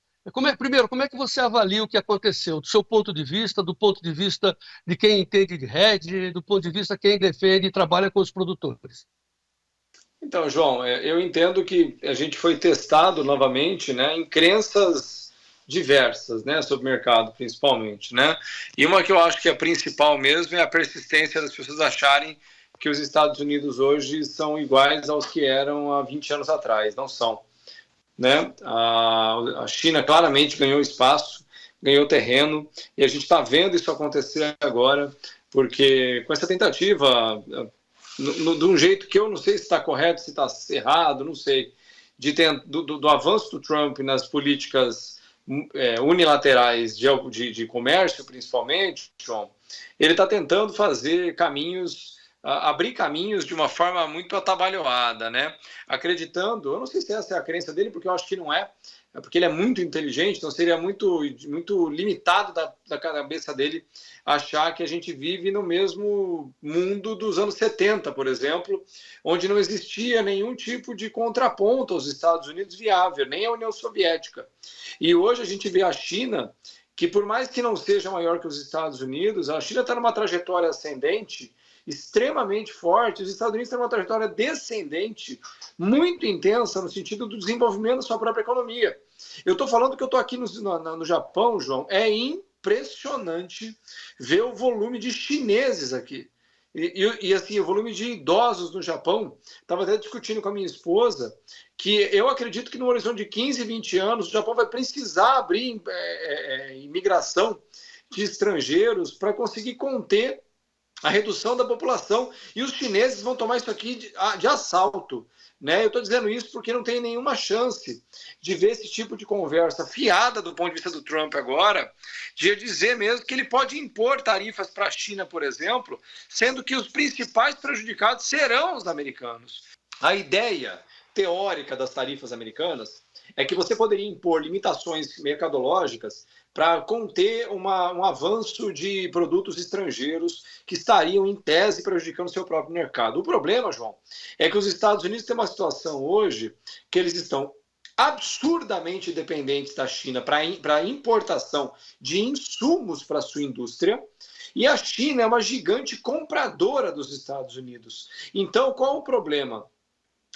Primeiro, como é que você avalia o que aconteceu, do seu ponto de vista, do ponto de vista de quem entende de hedge, do ponto de vista de quem defende e trabalha com os produtores? Então, João, eu entendo que a gente foi testado novamente, né, em crenças diversas, né, sobre o mercado, principalmente, né? E uma que eu acho que é a principal mesmo é a persistência das pessoas acharem que os Estados Unidos hoje são iguais aos que eram há 20 anos atrás. Não são. Né? A China claramente ganhou espaço, ganhou terreno, e a gente está vendo isso acontecer agora, porque com essa tentativa, de um jeito que eu não sei se está correto, se está errado, não sei, do avanço do Trump nas políticas unilaterais de comércio, principalmente, João, ele está tentando fazer caminhos abrir caminhos de uma forma muito atabalhoada, né? Acreditando, eu não sei se essa é a crença dele, porque eu acho que não é porque ele é muito inteligente, então seria muito limitado da cabeça dele achar que a gente vive no mesmo mundo dos anos 70, por exemplo, onde não existia nenhum tipo de contraponto aos Estados Unidos viável, nem a União Soviética. E hoje a gente vê a China, que por mais que não seja maior que os Estados Unidos, a China está numa trajetória ascendente extremamente forte, os Estados Unidos estão numa trajetória descendente muito intensa no sentido do desenvolvimento da sua própria economia. Eu estou falando que eu estou aqui no Japão, João, é impressionante ver o volume de chineses aqui. E assim, o volume de idosos no Japão. Estava até discutindo com a minha esposa que eu acredito que no horizonte de 15, 20 anos o Japão vai precisar abrir imigração de estrangeiros para conseguir conter a redução da população, e os chineses vão tomar isso aqui de assalto, né? Eu estou dizendo isso porque não tem nenhuma chance de ver esse tipo de conversa fiada do ponto de vista do Trump agora, de dizer mesmo que ele pode impor tarifas para a China, por exemplo, sendo que os principais prejudicados serão os americanos. A ideia teórica das tarifas americanas é que você poderia impor limitações mercadológicas para conter um avanço de produtos estrangeiros que estariam, em tese, prejudicando o seu próprio mercado. O problema, João, é que os Estados Unidos têm uma situação hoje que eles estão absurdamente dependentes da China para a importação de insumos para a sua indústria, e a China é uma gigante compradora dos Estados Unidos. Então, qual o problema?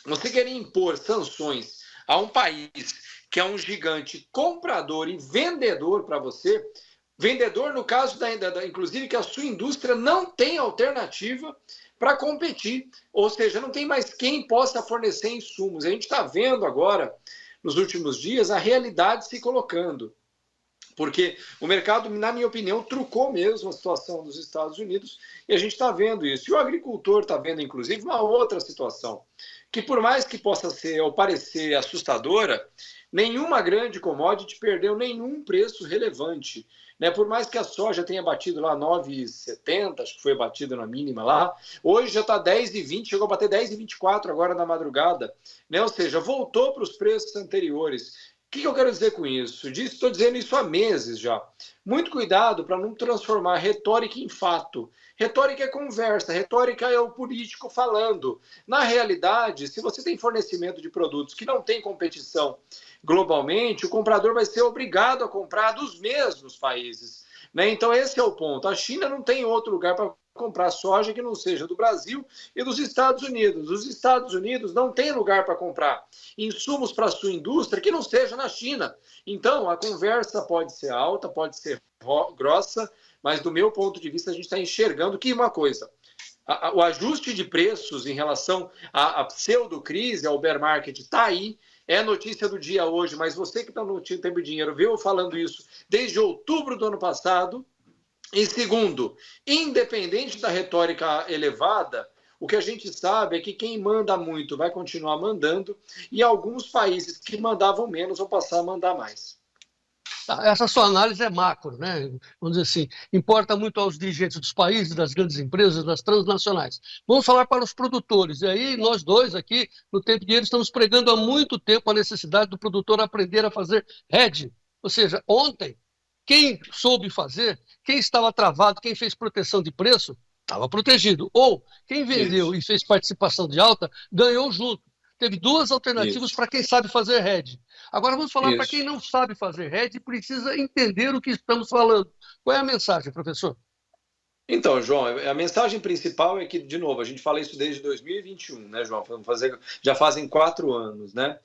Você querer impor sanções a um país que é um gigante comprador e vendedor para você, vendedor no caso, inclusive, que a sua indústria não tem alternativa para competir, ou seja, não tem mais quem possa fornecer insumos. A gente está vendo agora, nos últimos dias, a realidade se colocando, porque o mercado, na minha opinião, trucou mesmo a situação dos Estados Unidos, e a gente está vendo isso. E o agricultor está vendo, inclusive, uma outra situação, que por mais que possa ser ou parecer assustadora, nenhuma grande commodity perdeu nenhum preço relevante, né? Por mais que a soja tenha batido lá 9,70, acho que foi batido na mínima lá, hoje já está 10,20, chegou a bater 10,24 agora na madrugada, né? Ou seja, voltou para os preços anteriores. O que eu quero dizer com isso? Estou dizendo isso há meses já. Muito cuidado para não transformar retórica em fato. Retórica é conversa, retórica é o político falando. Na realidade, se você tem fornecimento de produtos que não tem competição globalmente, o comprador vai ser obrigado a comprar dos mesmos países, né? Então esse é o ponto. A China não tem outro lugar para comprar soja que não seja do Brasil e dos Estados Unidos. Os Estados Unidos não têm lugar para comprar insumos para a sua indústria que não seja na China. Então a conversa pode ser alta, pode ser grossa, mas do meu ponto de vista a gente está enxergando que uma coisa, o ajuste de preços em relação à pseudo-crise, ao bear market, está aí. É notícia do dia hoje, mas você que está no Tempo e Dinheiro viu eu falando isso desde outubro do ano passado. E segundo, independente da retórica elevada, o que a gente sabe é que quem manda muito vai continuar mandando e alguns países que mandavam menos vão passar a mandar mais. Essa sua análise é macro, né? Vamos dizer assim, importa muito aos dirigentes dos países, das grandes empresas, das transnacionais. Vamos falar para os produtores. E aí nós dois aqui, no Tempo e Dinheiro, estamos pregando há muito tempo a necessidade do produtor aprender a fazer hedge. Ou seja, ontem, quem soube fazer, quem estava travado, quem fez proteção de preço, estava protegido. Ou quem vendeu e fez participação de alta, ganhou junto. Teve duas alternativas para quem sabe fazer hedge. Agora vamos falar para quem não sabe fazer hedge e precisa entender o que estamos falando. Qual é a mensagem, professor? Então, João, a mensagem principal é que, de novo, a gente fala isso desde 2021, né, João? Já fazem 4 anos, né?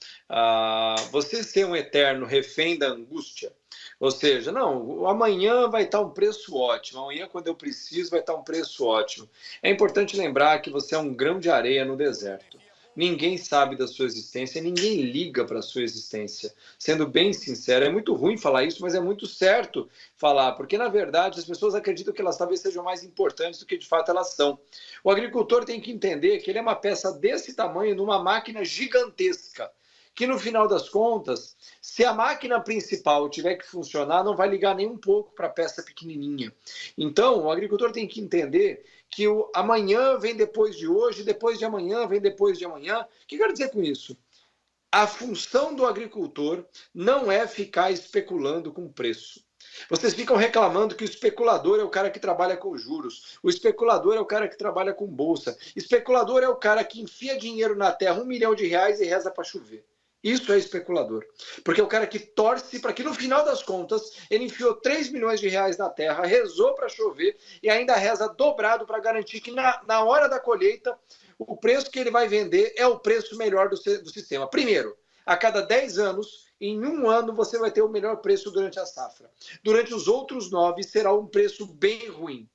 Você ser um eterno refém da angústia, ou seja, não, amanhã vai estar um preço ótimo, amanhã quando eu preciso vai estar um preço ótimo. É importante lembrar que você é um grão de areia no deserto. Ninguém sabe da sua existência, ninguém liga para a sua existência. Sendo bem sincero, é muito ruim falar isso, mas é muito certo falar, porque na verdade as pessoas acreditam que elas talvez sejam mais importantes do que de fato elas são. O agricultor tem que entender que ele é uma peça desse tamanho numa máquina gigantesca, que no final das contas, se a máquina principal tiver que funcionar, não vai ligar nem um pouco para a peça pequenininha. Então, o agricultor tem que entender que o amanhã vem depois de hoje, depois de amanhã vem depois de amanhã. O que eu quero dizer com isso? A função do agricultor não é ficar especulando com preço. Vocês ficam reclamando que o especulador é o cara que trabalha com juros, o especulador é o cara que trabalha com bolsa, especulador é o cara que enfia dinheiro na terra, R$1 milhão e reza para chover. Isso é especulador. Porque é o cara que torce para que no final das contas ele enfiou R$3 milhões na terra, rezou para chover e ainda reza dobrado para garantir que na hora da colheita o preço que ele vai vender é o preço melhor do sistema. Primeiro, a cada 10 anos, em um ano você vai ter o melhor preço durante a safra. Durante os outros 9 será um preço bem ruim.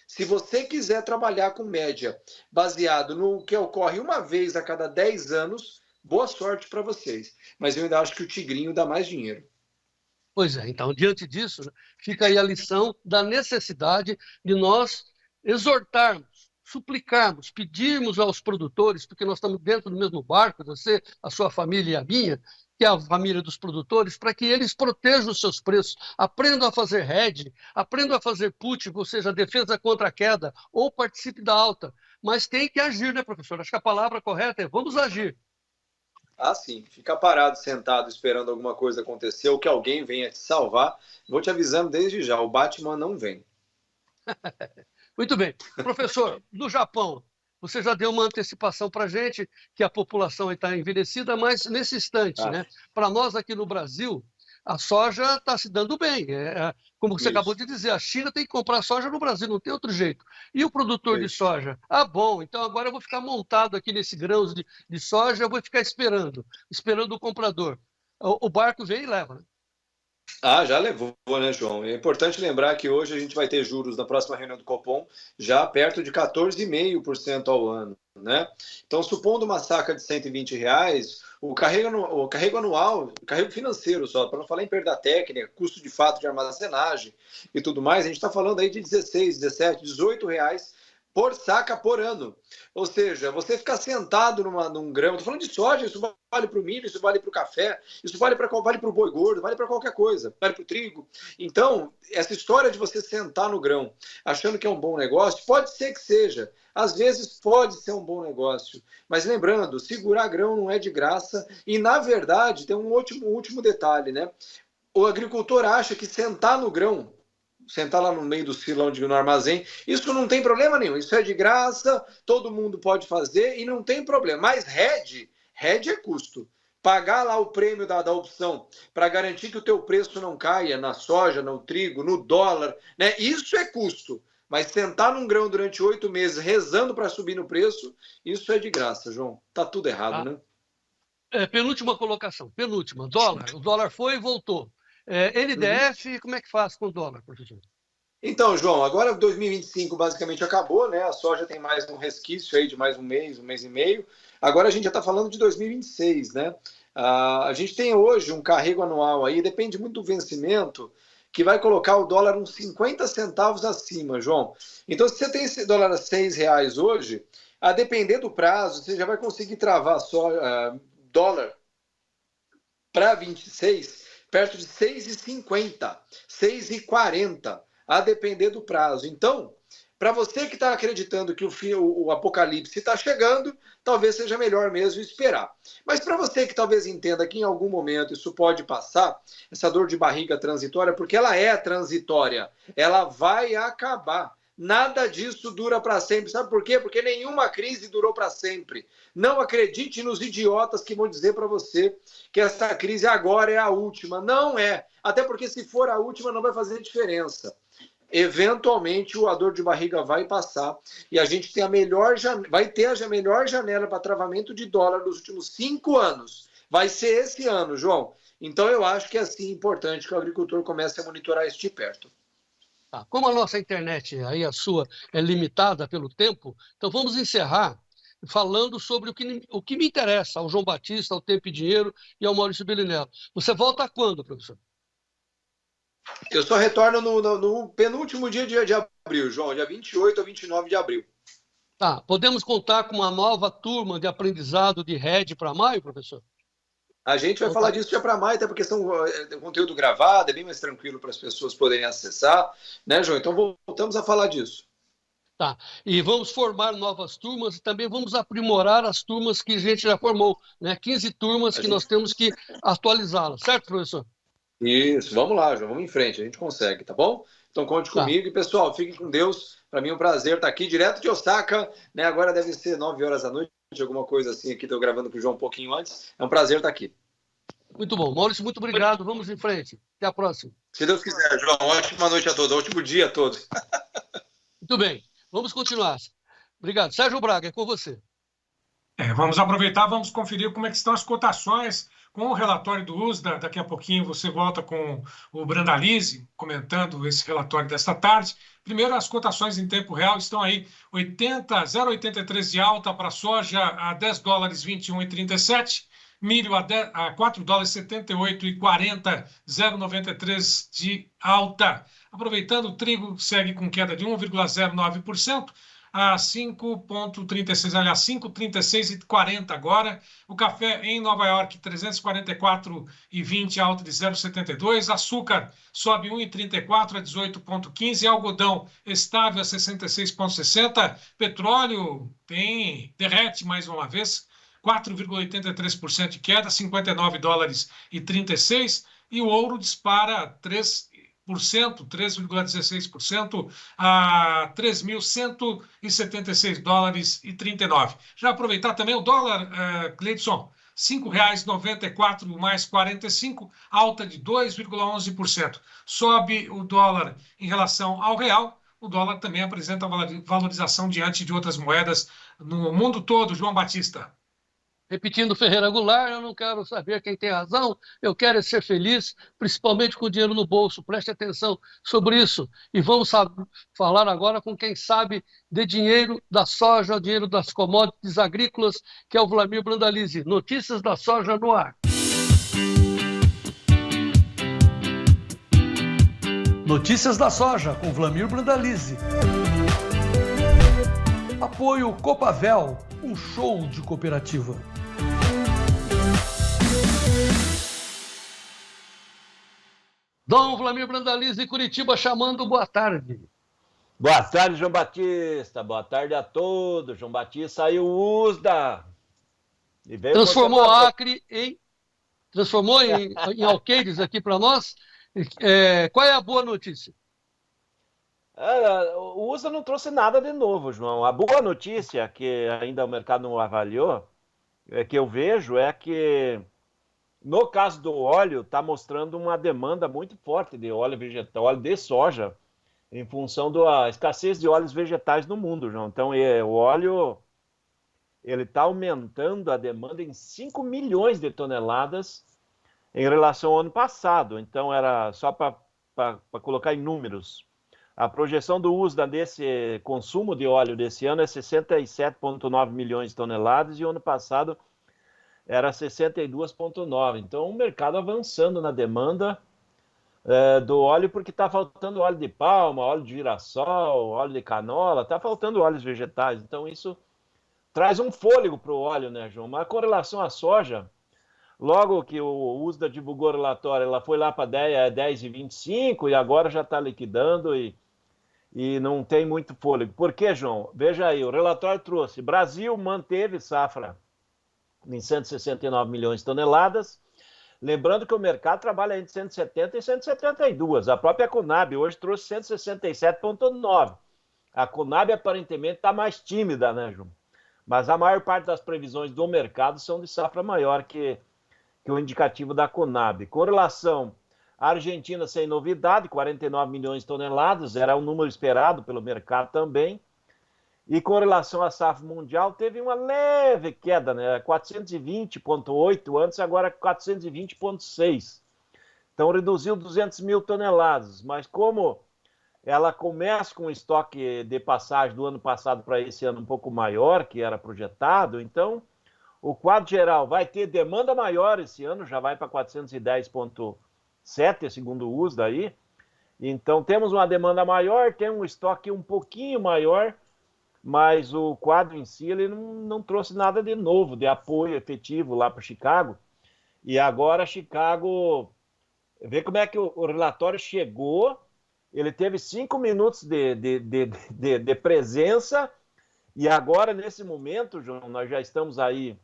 Se você quiser trabalhar com média baseado no que ocorre uma vez a cada 10 anos, boa sorte para vocês. Mas eu ainda acho que o tigrinho dá mais dinheiro. Pois é, então, diante disso, fica aí a lição da necessidade de nós exortarmos, suplicarmos, pedirmos aos produtores, porque nós estamos dentro do mesmo barco, você, a sua família e a minha, que é a família dos produtores, para que eles protejam os seus preços, aprendam a fazer hedge, aprendam a fazer put, ou seja, defesa contra a queda, ou participe da alta. Mas tem que agir, né, professor? Acho que a palavra correta é vamos agir. Ah, sim. Ficar parado, sentado, esperando alguma coisa acontecer ou que alguém venha te salvar. Vou te avisando desde já, o Batman não vem. Muito bem. Professor, no Japão, você já deu uma antecipação para a gente que a população está envelhecida, mas nesse instante, né? Para nós aqui no Brasil, a soja está se dando bem. Como você acabou de dizer, a China tem que comprar soja no Brasil, não tem outro jeito. E o produtor de soja? Ah, bom, então agora eu vou ficar montado aqui nesse grãos de soja, eu vou ficar esperando o comprador. O barco vem e leva, né? Ah, já levou, né, João? É importante lembrar que hoje a gente vai ter juros na próxima reunião do Copom já perto de 14,5% ao ano, né? Então, supondo uma saca de R$120, o carrego anual, o carrego financeiro só, para não falar em perda técnica, custo de fato de armazenagem e tudo mais, a gente está falando aí de 16, 17, 18 reais por saca por ano. Ou seja, você ficar sentado num grão, estou falando de soja, isso vale para o milho, isso vale para o café, isso vale para o boi gordo, vale para qualquer coisa, vale para o trigo. Então, essa história de você sentar no grão, achando que é um bom negócio, pode ser que seja. Às vezes pode ser um bom negócio. Mas lembrando, segurar grão não é de graça. E, na verdade, tem um último detalhe, né? O agricultor acha que sentar no grão, sentar lá no meio do silão no armazém, isso não tem problema nenhum, isso é de graça, todo mundo pode fazer e não tem problema. Mas hedge é custo. Pagar lá o prêmio da opção para garantir que o teu preço não caia na soja, no trigo, no dólar, né? Isso é custo. Mas sentar num grão durante 8 meses rezando para subir no preço, isso é de graça, João. Tá tudo errado, né? Penúltima colocação, penúltima. Dólar. O dólar foi e voltou. NDF, como é que faz com o dólar, professor? Então, João, agora 2025 basicamente acabou, né? A soja tem mais um resquício aí de mais um mês e meio. Agora a gente já está falando de 2026, né? A gente tem hoje um carrego anual aí, depende muito do vencimento, que vai colocar o dólar uns 50 centavos acima, João. Então, se você tem esse dólar a R$6 hoje, a depender do prazo, você já vai conseguir travar dólar para 26 perto de 6,50, 6,40, a depender do prazo. Então, para você que está acreditando que o apocalipse está chegando, talvez seja melhor mesmo esperar. Mas para você que talvez entenda que em algum momento isso pode passar, essa dor de barriga transitória, porque ela é transitória, ela vai acabar. Nada disso dura para sempre. Sabe por quê? Porque nenhuma crise durou para sempre. Não acredite nos idiotas que vão dizer para você que essa crise agora é a última. Não é. Até porque se for a última não vai fazer diferença. Eventualmente a dor de barriga vai passar e a gente tem vai ter a melhor janela para travamento de dólar dos últimos 5 anos. Vai ser esse ano, João. Então eu acho que é assim importante que o agricultor comece a monitorar isso de perto. Como a nossa internet, aí a sua, é limitada pelo tempo, então vamos encerrar falando sobre o que me interessa ao João Batista, ao Tempo e Dinheiro e ao Maurício Bellinello. Você volta quando, professor? Eu só retorno no penúltimo dia de abril, João, dia 28 a 29 de abril. Podemos contar com uma nova turma de aprendizado de hedge para maio, professor? A gente vai falar disso dia para mais, até porque é conteúdo gravado, é bem mais tranquilo para as pessoas poderem acessar, né, João? Então voltamos a falar disso. Tá. E vamos formar novas turmas e também vamos aprimorar as turmas que a gente já formou, né? 15 turmas que nós temos que atualizá-las, certo, professor? Isso, vamos lá, João, vamos em frente, a gente consegue, tá bom? Então conte comigo e, pessoal, fiquem com Deus. Para mim é um prazer estar aqui direto de Osaka, né? Agora deve ser 9 horas da noite, alguma coisa assim aqui, estou gravando com o João um pouquinho antes. É um prazer estar aqui. Muito bom. Maurício, muito obrigado. Vamos em frente. Até a próxima. Se Deus quiser, João, ótima noite a todos, ótimo dia a todos. Muito bem. Vamos continuar. Obrigado. Sérgio Braga, é com você. Vamos aproveitar, vamos conferir como é que estão as cotações com o relatório do USDA. Daqui a pouquinho você volta com o Brandalize comentando esse relatório desta tarde. Primeiro, as cotações em tempo real estão aí 0,83 de alta para soja a 10 dólares 21,37, milho a 4 dólares 78,40, 0,93 de alta. Aproveitando, o trigo segue com queda de 1,09%. A 5,36, aliás, 5,36,40 agora. O café em Nova York, 344,20, alta de 0,72. Açúcar sobe 1,34 a 18,15. Algodão estável a 66,60. Petróleo derrete mais uma vez, 4,83% de queda, 59 dólares e 36. E o ouro dispara 3,16% a 3.176 dólares e 39. Já aproveitar também o dólar, Cleidson, R$ 5,94 mais 45, alta de 2,11%. Sobe o dólar em relação ao real. O dólar também apresenta valorização diante de outras moedas no mundo todo, João Batista. Repetindo Ferreira Goulart, eu não quero saber quem tem razão, eu quero ser feliz, principalmente com o dinheiro no bolso. Preste atenção sobre isso. E vamos falar agora com quem sabe de dinheiro da soja, dinheiro das commodities agrícolas, que é o Vlamir Brandalize. Notícias da soja no ar. Notícias da soja com Vlamir Brandalize. Apoio Copavel, um show de cooperativa. Dom Vlamir Brandalize, Curitiba, chamando, boa tarde. Boa tarde, João Batista. Boa tarde a todos. João Batista saiu USDA. E veio transformou Acre em... Transformou em alqueires aqui para nós. Qual é a boa notícia? O USDA não trouxe nada de novo, João. A boa notícia, que ainda o mercado não avaliou, que eu vejo é que, no caso do óleo, está mostrando uma demanda muito forte de óleo vegetal, óleo de soja, em função da escassez de óleos vegetais no mundo, João. Então, o óleo está aumentando a demanda em 5 milhões de toneladas em relação ao ano passado. Então, era só para colocar em números. A projeção do USDA desse consumo de óleo desse ano é 67,9 milhões de toneladas e o ano passado era 62,9. Então, o mercado avançando na demanda do óleo, porque está faltando óleo de palma, óleo de girassol, óleo de canola, está faltando óleos vegetais. Então, isso traz um fôlego para o óleo, né, João? Mas com relação à soja, logo que o USDA divulgou o relatório, ela foi lá para 10,25 e agora já está liquidando e não tem muito fôlego. Por quê, João? Veja aí, o relatório trouxe, Brasil manteve safra em 169 milhões de toneladas, lembrando que o mercado trabalha entre 170 e 172. A própria Conab hoje trouxe 167,9. A Conab aparentemente está mais tímida, né, João? Mas a maior parte das previsões do mercado são de safra maior que o indicativo da Conab. Com relação à Argentina, sem novidade, 49 milhões de toneladas, era um número esperado pelo mercado também. E com relação à safra mundial, teve uma leve queda, né? 420,8 antes, agora 420,6. Então reduziu 200 mil toneladas. Mas como ela começa com um estoque de passagem do ano passado para esse ano um pouco maior, que era projetado, então o quadro geral vai ter demanda maior esse ano, já vai para 410,7, segundo o USDA aí. Então temos uma demanda maior, tem um estoque um pouquinho maior, mas o quadro em si ele não trouxe nada de novo, de apoio efetivo lá para Chicago. E agora Chicago, vê como é que o relatório chegou, ele teve 5 minutos de presença, e agora, nesse momento, João, nós já estamos aí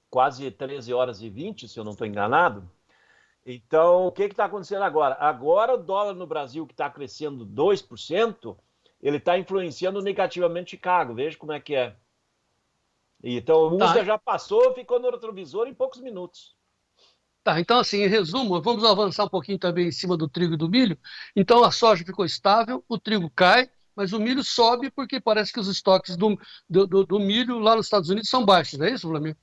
quase 13h20, se eu não estou enganado. Então, o que está acontecendo agora? Agora o dólar no Brasil, que está crescendo 2%, ele está influenciando negativamente Chicago. Veja como é que é. Então, o USDA já passou, ficou no retrovisor em poucos minutos. Tá, então assim, em resumo, vamos avançar um pouquinho também em cima do trigo e do milho. Então a soja ficou estável, o trigo cai, mas o milho sobe porque parece que os estoques do milho lá nos Estados Unidos são baixos, não é isso, Vlamir?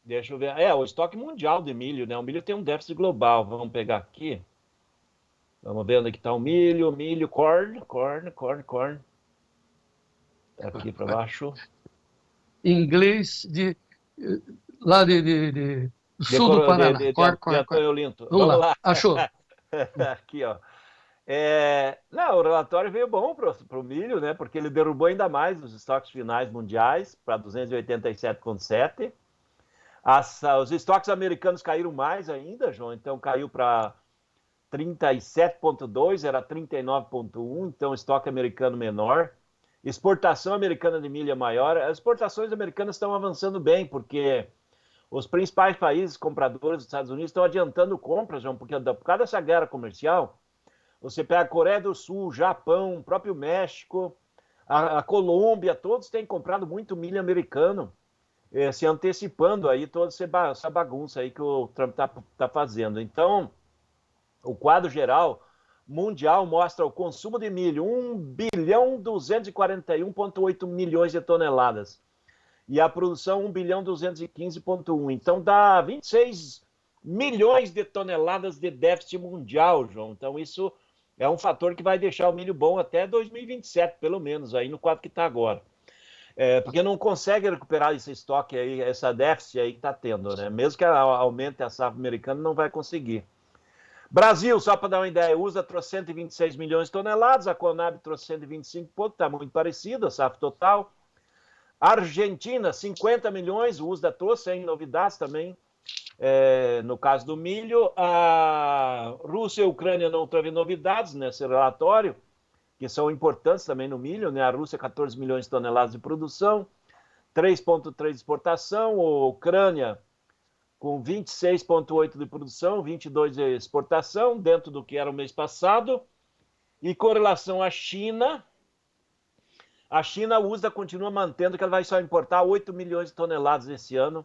Deixa eu ver. O estoque mundial de milho, né? O milho tem um déficit global. Vamos pegar aqui. Vamos ver onde que está o milho. Milho, corn. Aqui para baixo. Em inglês lá do sul do Paraná. Vamos lá. Achou. Aqui, ó. Não, o relatório veio bom para o milho, né? Porque ele derrubou ainda mais os estoques finais mundiais para 287,7. Os estoques americanos caíram mais ainda, João. Então caiu para 37,2, era 39,1. Então estoque americano menor. Exportação americana de milho é maior. As exportações americanas estão avançando bem, porque os principais países compradores dos Estados Unidos estão adiantando compras, João, porque por causa dessa guerra comercial, você pega a Coreia do Sul, Japão, o próprio México, a Colômbia, todos têm comprado muito milho americano, se antecipando aí toda essa bagunça aí que o Trump tá fazendo. Então, o quadro geral mundial mostra o consumo de milho, 1.241,8 milhões de toneladas. E a produção, 1.215,1. Então, dá 26 milhões de toneladas de déficit mundial, João. Então, isso é um fator que vai deixar o milho bom até 2027, pelo menos, aí no quadro que está agora. Porque não consegue recuperar esse estoque aí, essa déficit aí que está tendo, né? Mesmo que aumente a safra americana, não vai conseguir. Brasil, só para dar uma ideia, USDA trouxe 126 milhões de toneladas, a Conab trouxe 125 pontos, está muito parecido, a safra total. Argentina, 50 milhões, o USDA trouxe, sem novidades também, no caso do milho. A Rússia e a Ucrânia não teve novidades nesse relatório, que são importantes também no milho, né? A Rússia, 14 milhões de toneladas de produção, 3,3 de exportação, a Ucrânia com 26,8 de produção, 22 de exportação, dentro do que era o mês passado. E com relação à China, a USDA continua mantendo que ela vai só importar 8 milhões de toneladas esse ano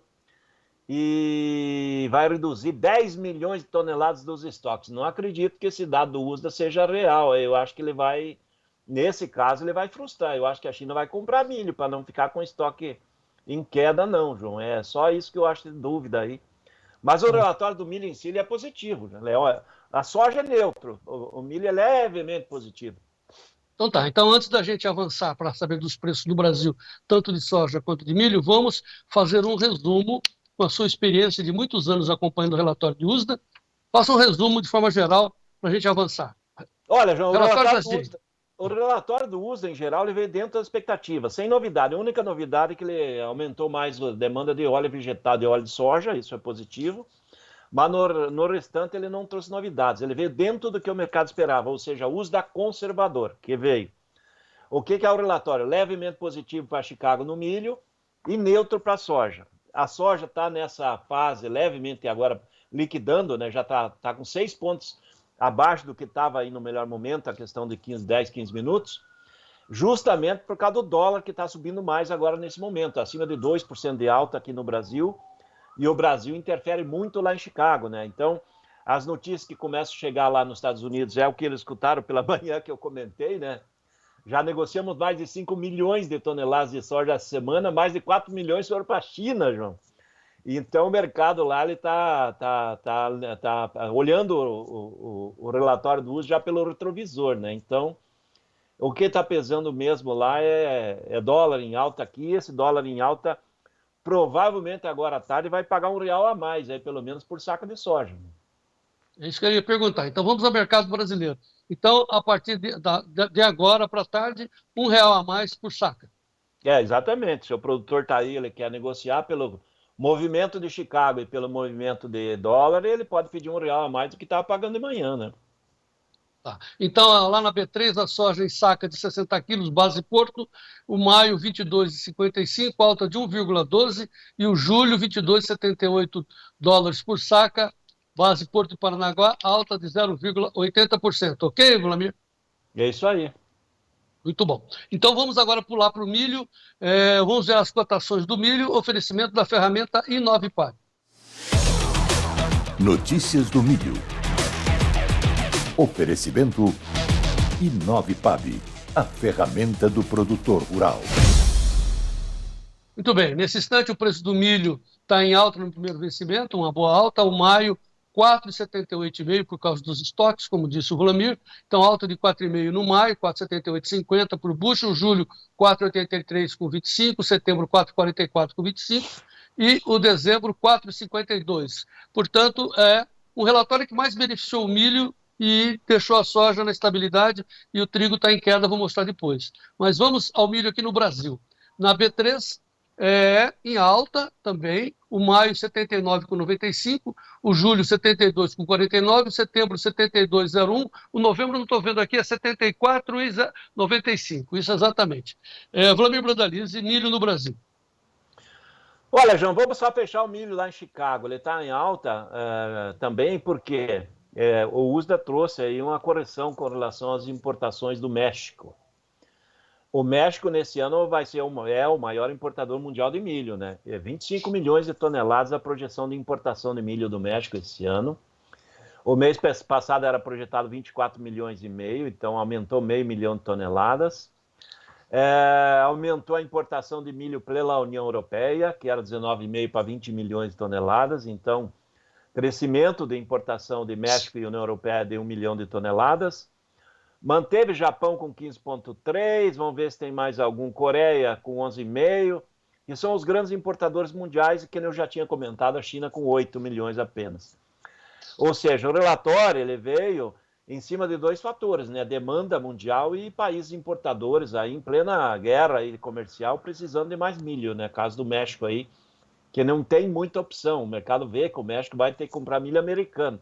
e vai reduzir 10 milhões de toneladas dos estoques. Não acredito que esse dado do USDA seja real. Eu acho que ele vai, nesse caso, ele vai frustrar. Eu acho que a China vai comprar milho para não ficar com estoque em queda, não, João. É só isso que eu acho de dúvida aí. Mas o relatório do milho em si ele é positivo, né? A soja é neutro, o milho é levemente positivo. Então tá, então antes da gente avançar para saber dos preços no Brasil, tanto de soja quanto de milho, vamos fazer um resumo com a sua experiência de muitos anos acompanhando o relatório de USDA. Faça um resumo de forma geral para a gente avançar. Olha, João, o relatório do USDA, em geral, ele veio dentro das expectativas, sem novidade. A única novidade é que ele aumentou mais a demanda de óleo vegetal, de óleo de soja, isso é positivo. Mas no restante ele não trouxe novidades. Ele veio dentro do que o mercado esperava, ou seja, o USDA conservador, que veio. O que é o relatório? Levemente positivo para Chicago no milho e neutro para a soja. A soja está nessa fase levemente agora liquidando, né? Já está com 6 pontos abaixo do que estava aí no melhor momento, a questão de 10, 15 minutos, justamente por causa do dólar que está subindo mais agora nesse momento, acima de 2% de alta aqui no Brasil. E o Brasil interfere muito lá em Chicago, né? Então, as notícias que começam a chegar lá nos Estados Unidos é o que eles escutaram pela manhã que eu comentei, né? Já negociamos mais de 5 milhões de toneladas de soja essa semana, mais de 4 milhões foram para a China, João. Então, o mercado lá ele tá olhando o relatório do USDA já pelo retrovisor, né? Então, o que está pesando mesmo lá é dólar em alta aqui, esse dólar em alta provavelmente agora à tarde vai pagar R$1 a mais, aí, pelo menos por saco de soja. É isso que eu ia perguntar. Então vamos ao mercado brasileiro. Então, a partir de agora para tarde, R$1 a mais por saca. Exatamente. Se o produtor está aí, ele quer negociar pelo movimento de Chicago e pelo movimento de dólar, ele pode pedir R$1 a mais do que estava pagando de manhã, né? Tá. Então, lá na B3, a soja em saca de 60 quilos, base Porto, o maio 22,55, alta de 1,12, e o julho 22,78 dólares por saca, base Porto e Paranaguá, alta de 0,80%. Ok, Vladimir? É isso aí. Muito bom. Então, vamos agora pular para o milho. Vamos ver as cotações do milho, oferecimento da ferramenta I9PAG. Notícias do milho. Oferecimento I9PAB, a ferramenta do produtor rural. Muito bem, nesse instante o preço do milho está em alta no primeiro vencimento, uma boa alta. O maio, 4,78,5 por causa dos estoques, como disse o Vladimir. Então, alta de 4,5 no maio, 4,78,50 por bushel. Julho, 4,83,25. Setembro, 4,44,25. E o dezembro, 4,52. Portanto, é um relatório que mais beneficiou o milho e deixou a soja na estabilidade, e o trigo está em queda, vou mostrar depois. Mas vamos ao milho aqui no Brasil. Na B3, em alta também, o maio 79,95, o julho 72,49, o setembro 72,01, o novembro não estou vendo aqui, é 74,95, isso exatamente. Vladimir Brandalize, milho no Brasil. Olha, João, vamos só fechar o milho lá em Chicago. Ele está em alta também porque o USDA trouxe aí uma correção com relação às importações do México. O México, nesse ano, vai ser o maior importador mundial de milho, né? 25 milhões de toneladas a projeção de importação de milho do México esse ano. O mês passado era projetado 24 milhões e meio, então aumentou meio milhão de toneladas. Aumentou a importação de milho pela União Europeia, que era 19,5 para 20 milhões de toneladas, então crescimento de importação de México e União Europeia de 1 milhão de toneladas. Manteve Japão com 15,3, vamos ver se tem mais algum. Coreia com 11,5, que são os grandes importadores mundiais, e que eu já tinha comentado, a China com 8 milhões apenas. Ou seja, o relatório ele veio em cima de dois fatores, né? Demanda mundial e países importadores aí em plena guerra aí comercial precisando de mais milho, né? Caso do México aí, que não tem muita opção. O mercado vê que o México vai ter que comprar milho americano.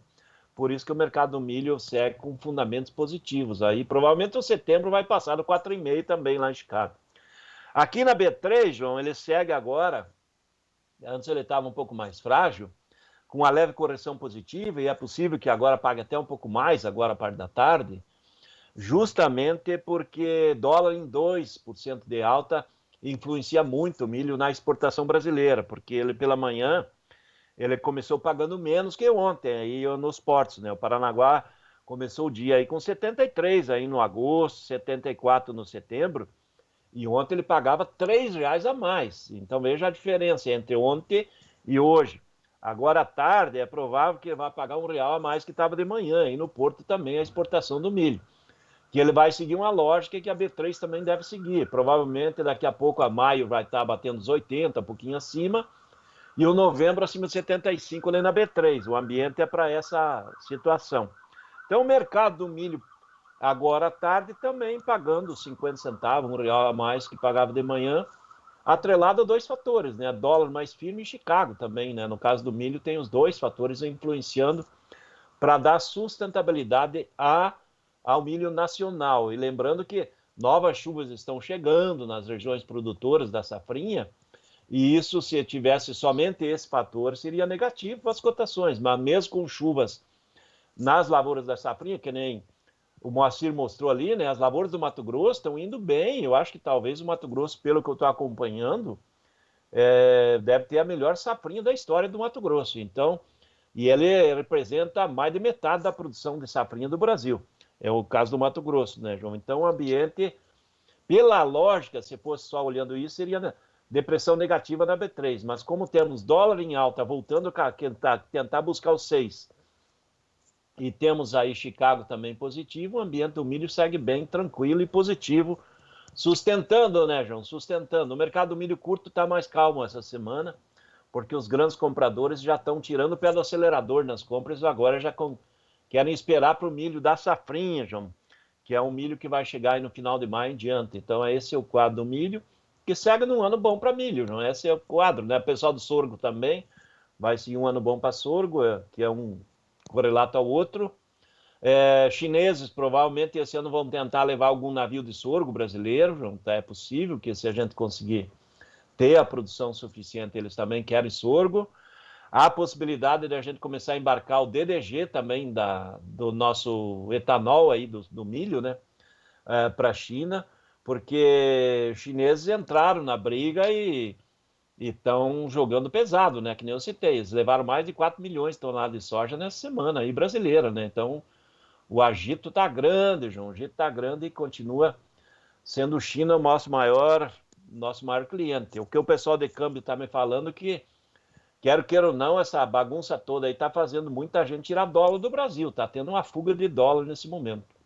Por isso que o mercado do milho segue com fundamentos positivos. Aí provavelmente o setembro vai passar do 4,5 também lá em Chicago. Aqui na B3, João, ele segue agora, antes ele estava um pouco mais frágil, com uma leve correção positiva, e é possível que agora pague até um pouco mais, agora a parte da tarde, justamente porque dólar em 2% de alta influencia muito o milho na exportação brasileira, porque ele pela manhã ele começou pagando menos que ontem aí nos portos, né? O Paranaguá começou o dia aí com 73 aí no agosto, 74 no setembro, e ontem ele pagava R$3 a mais. Então veja a diferença entre ontem e hoje. Agora à tarde é provável que ele vai pagar R$1 a mais que estava de manhã, e no porto também a exportação do milho. Que ele vai seguir uma lógica que a B3 também deve seguir. Provavelmente daqui a pouco a maio vai estar batendo os 80, um pouquinho acima, e o novembro acima de 75 ali na B3. O ambiente é para essa situação. Então o mercado do milho agora à tarde também pagando 50 centavos, R$1 a mais que pagava de manhã, atrelado a dois fatores, né? Dólar mais firme e Chicago também, né? No caso do milho tem os dois fatores influenciando para dar sustentabilidade ao milho nacional. E lembrando que novas chuvas estão chegando nas regiões produtoras da safrinha, e isso, se tivesse somente esse fator, seria negativo para as cotações. Mas mesmo com chuvas nas lavouras da safrinha, que nem o Moacir mostrou ali, né? As lavouras do Mato Grosso estão indo bem. Eu acho que talvez o Mato Grosso, pelo que eu estou acompanhando, deve ter a melhor safrinha da história do Mato Grosso. Então, e ele representa mais de metade da produção de safrinha do Brasil. É o caso do Mato Grosso, né, João? Então, o ambiente, pela lógica, se fosse só olhando isso, seria depressão negativa na B3. Mas como temos dólar em alta, voltando a tentar buscar os 6, e temos aí Chicago também positivo, o ambiente do milho segue bem, tranquilo e positivo, sustentando, né, João? Sustentando. O mercado do milho curto está mais calmo essa semana, porque os grandes compradores já estão tirando o pé do acelerador nas compras, agora já querem esperar para o milho da safrinha, João, que é um milho que vai chegar aí no final de maio em diante. Então, esse é o quadro do milho, que segue num ano bom para milho, não é? Esse é o quadro, né? O pessoal do sorgo também vai ser um ano bom para sorgo, que é um correlato ao outro. Chineses provavelmente esse ano vão tentar levar algum navio de sorgo brasileiro, é possível que se a gente conseguir ter a produção suficiente, eles também querem sorgo. Há a possibilidade de a gente começar a embarcar o DDG também do nosso etanol aí do milho, né, para a China, porque os chineses entraram na briga e estão jogando pesado, né, que nem eu citei. Eles levaram mais de 4 milhões de toneladas de soja nessa semana aí brasileira, né? Então o agito está grande, João, o agito está grande e continua sendo China o nosso maior cliente. O que o pessoal de câmbio está me falando que, queira ou não, essa bagunça toda aí está fazendo muita gente tirar dólar do Brasil, está tendo uma fuga de dólar nesse momento.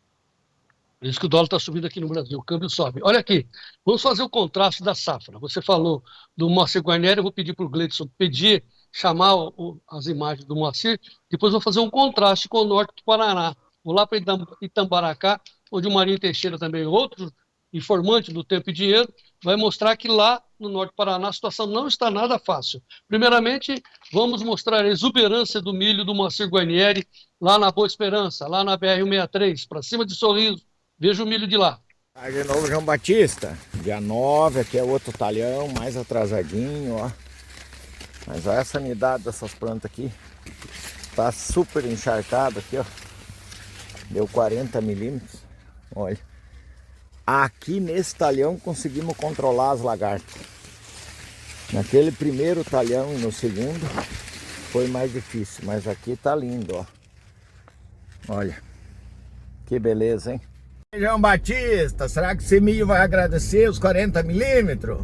Por isso que o dólar está subindo aqui no Brasil, o câmbio sobe. Olha aqui, vamos fazer o contraste da safra. Você falou do Moacir Guarnieri, eu vou pedir para o Gleidson chamar as imagens do Moacir, depois vou fazer um contraste com o norte do Paraná. Vou lá para Itambaracá, onde o Marinho Teixeira também, outro informante do Tempo e Dinheiro, vai mostrar que lá no norte do Paraná a situação não está nada fácil. Primeiramente, vamos mostrar a exuberância do milho do Moacir Guarnieri, lá na Boa Esperança, lá na BR-163, para cima de Sorriso. Veja o milho de lá. Aí de novo, João Batista, dia 9, aqui é outro talhão, mais atrasadinho, ó. Mas olha a sanidade dessas plantas aqui. Tá super encharcado aqui, ó. Deu 40 milímetros, olha. Aqui nesse talhão conseguimos controlar as lagartas. Naquele primeiro talhão e no segundo foi mais difícil, mas aqui tá lindo, ó. Olha, que beleza, hein? João Batista, será que esse milho vai agradecer os 40 milímetros?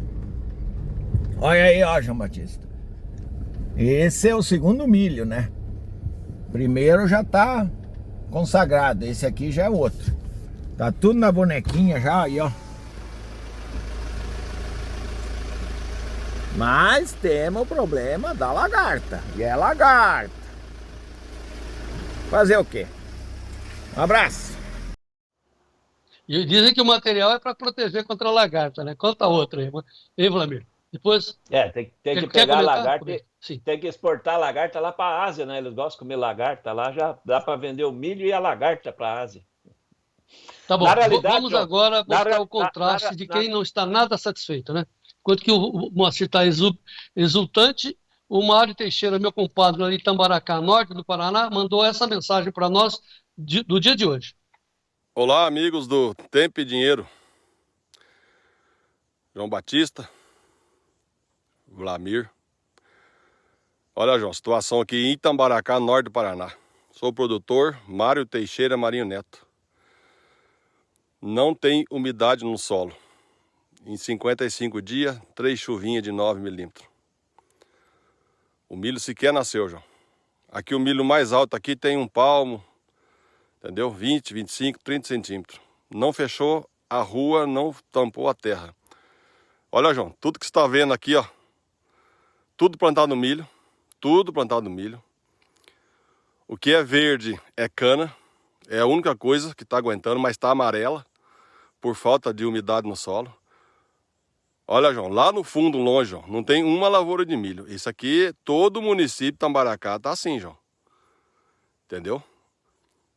Olha aí, ó, João Batista. Esse é o segundo milho, né? Primeiro já tá consagrado, esse aqui já é outro. Tá tudo na bonequinha já, aí, ó. Mas temos o problema da lagarta. E é lagarta. Fazer o quê? Um abraço. E dizem que o material é para proteger contra a lagarta, né? Conta outra aí, hein, Vlamir? Depois. Tem que pegar a lagarta, tem que exportar a lagarta lá para a Ásia, né? Eles gostam de comer lagarta lá, já dá para vender o milho e a lagarta para a Ásia. Tá bom, vamos agora mostrar o contraste de quem não está nada satisfeito, né? Enquanto que o Moacir está exultante, o Mário Teixeira, meu compadre ali em Itambaracá, norte do Paraná, mandou essa mensagem para nós do dia de hoje. Olá, amigos do Tempo e Dinheiro. João Batista, Vlamir. Olha, João, situação aqui em Itambaracá, norte do Paraná. Sou o produtor Mário Teixeira Marinho Neto. Não tem umidade no solo. Em 55 dias, 3 chuvinhas de 9 milímetros. O milho sequer nasceu, João. Aqui o milho mais alto aqui tem um palmo, entendeu? 20, 25, 30 centímetros. Não fechou a rua, não tampou a terra. Olha, João, tudo que você está vendo aqui, ó. Tudo plantado no milho. Tudo plantado no milho. O que é verde é cana. É a única coisa que está aguentando, mas está amarela. Por falta de umidade no solo. Olha, João, lá no fundo, longe, João, não tem uma lavoura de milho. Isso aqui, todo o município de Itambaracá tá assim, João. Entendeu?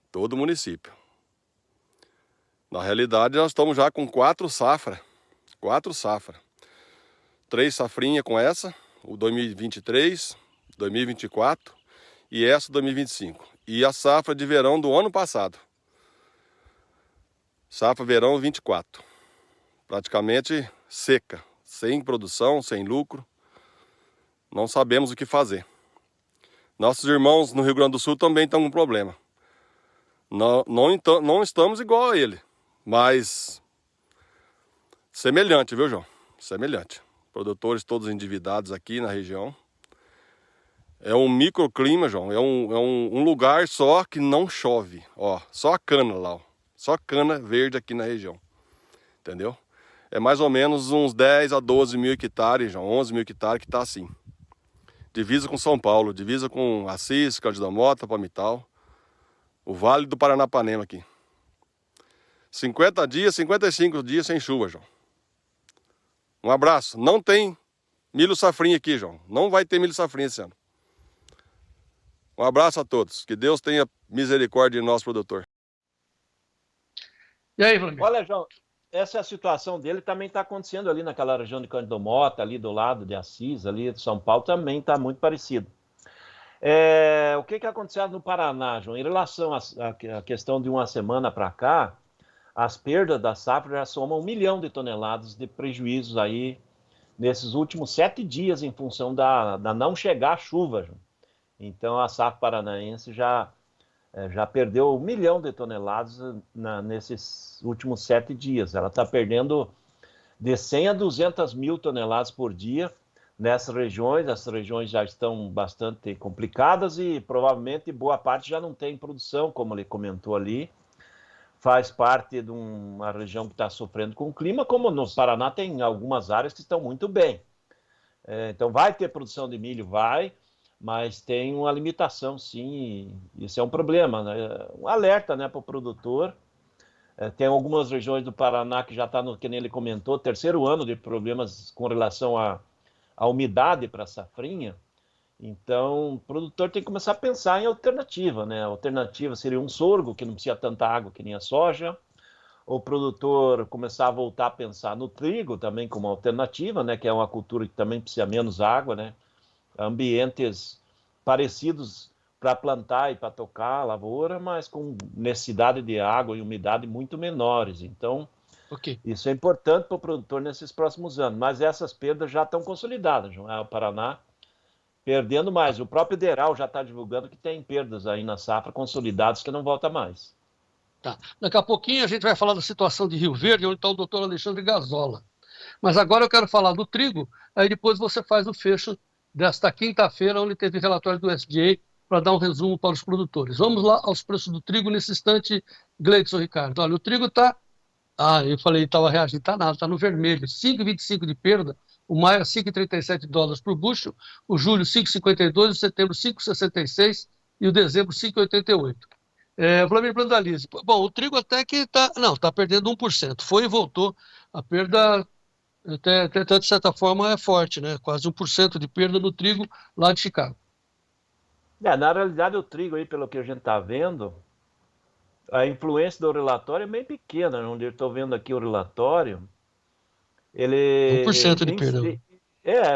Todo o município. Na realidade, nós estamos já com 4 safras. 4 safras. 3 safrinhas com essa, o 2023, 2024 e essa 2025. E a safra de verão do ano passado. Safra verão 24. Praticamente seca, sem produção, sem lucro. Não sabemos o que fazer. Nossos irmãos no Rio Grande do Sul também estão com problema. Não estamos igual a ele, mas semelhante, viu, João? Semelhante. Produtores todos endividados aqui na região. É um microclima, João. É um lugar só que não chove. Ó, só a cana lá, ó. Só cana verde aqui na região. Entendeu? É mais ou menos uns 10 a 12 mil hectares, João. 11 mil hectares que tá assim. Divisa com São Paulo, divisa com Assis, Cândido da Mota, Palmital. O Vale do Paranapanema aqui. 50 dias, 55 dias sem chuva, João. Um abraço. Não tem milho safrinha aqui, João. Não vai ter milho safrinha esse ano. Um abraço a todos. Que Deus tenha misericórdia de nós, produtor. E aí, Vladimir? Olha, João, essa é a situação dele, também está acontecendo ali naquela região de Cândido Mota, ali do lado de Assis, ali de São Paulo, também está muito parecido. O que aconteceu no Paraná, João? Em relação à questão de uma semana para cá, as perdas da safra já somam 1 milhão de toneladas de prejuízos aí nesses últimos 7 dias em função da não chegar a chuva, João. Então a safra paranaense já perdeu 1 milhão de toneladas nesses últimos 7 dias. Ela está perdendo de 100 a 200 mil toneladas por dia nessas regiões. As regiões já estão bastante complicadas e provavelmente boa parte já não tem produção, como ele comentou ali. Faz parte de uma região que está sofrendo com o clima, como no Paraná tem algumas áreas que estão muito bem. Então vai ter produção de milho, vai, mas tem uma limitação, sim, e isso é um problema, né? Um alerta, né, para o produtor. Tem algumas regiões do Paraná que já está, que nem ele comentou, 3º ano de problemas com relação à umidade para a safrinha. Então, o produtor tem que começar a pensar em alternativa, né? A alternativa seria um sorgo, que não precisa tanta água que nem a soja. O produtor começar a voltar a pensar no trigo também como alternativa, né? Que é uma cultura que também precisa menos água, né? Ambientes parecidos para plantar e para tocar a lavoura, mas com necessidade de água e umidade muito menores. Então, isso é importante para o produtor nesses próximos anos. Mas essas perdas já estão consolidadas, João. O Paraná perdendo mais. O próprio Ideral já está divulgando que tem perdas aí na safra consolidadas que não volta mais. Tá. Daqui a pouquinho a gente vai falar da situação de Rio Verde, onde está o doutor Alexandre Gazola. Mas agora eu quero falar do trigo, aí depois você faz o fecho desta quinta-feira, onde teve relatório do SDA, para dar um resumo para os produtores. Vamos lá aos preços do trigo nesse instante, Gleidson Ricardo. Olha, o trigo está... eu falei, estava reagindo, está nada, está no vermelho, 5,25 de perda, o maio é 5,37 dólares por bushel, o julho 5,52, o setembro 5,66 e o dezembro 5,88. Vladimir Brandalize, bom, o trigo até que está perdendo 1%, foi e voltou, a perda até de certa forma é forte, né? Quase 1% de perda no trigo lá de Chicago. Na realidade o trigo aí, pelo que a gente está vendo, a influência do relatório é bem pequena, onde eu estou vendo aqui o relatório, ele... 1% de perda.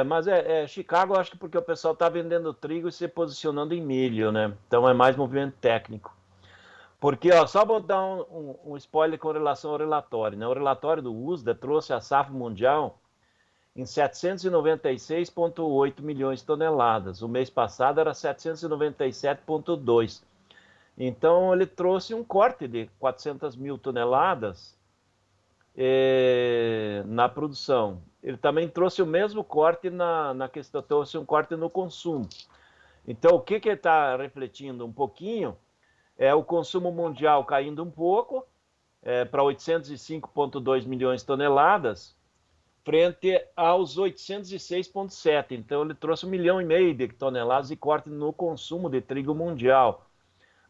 Mas Chicago, acho que porque o pessoal está vendendo trigo e se posicionando em milho, né? Então é mais movimento técnico. Porque, só vou dar um spoiler com relação ao relatório, né? O relatório do USDA trouxe a safra mundial em 796,8 milhões de toneladas. O mês passado era 797,2. Então, ele trouxe um corte de 400 mil toneladas na produção. Ele também trouxe o mesmo corte na questão, trouxe um corte no consumo. Então, o que ele está refletindo um pouquinho é o consumo mundial caindo um pouco, para 805,2 milhões de toneladas, frente aos 806,7. Então, ele trouxe 1,5 milhão de toneladas de corte no consumo de trigo mundial.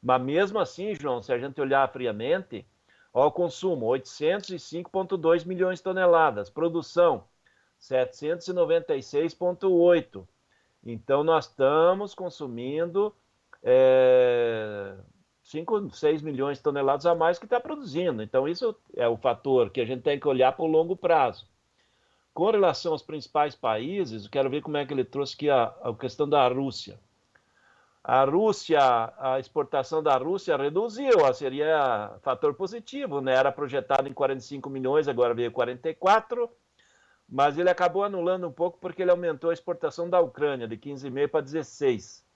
Mas mesmo assim, João, se a gente olhar friamente, o consumo, 805,2 milhões de toneladas. Produção, 796,8. Então, nós estamos consumindo 5, 6 milhões de toneladas a mais que está produzindo. Então, isso é o fator que a gente tem que olhar para o longo prazo. Com relação aos principais países, eu quero ver como é que ele trouxe aqui a questão da Rússia. A exportação da Rússia reduziu, seria fator positivo, né? Era projetado em 45 milhões, agora veio 44, mas ele acabou anulando um pouco porque ele aumentou a exportação da Ucrânia, de 15,5 para 16.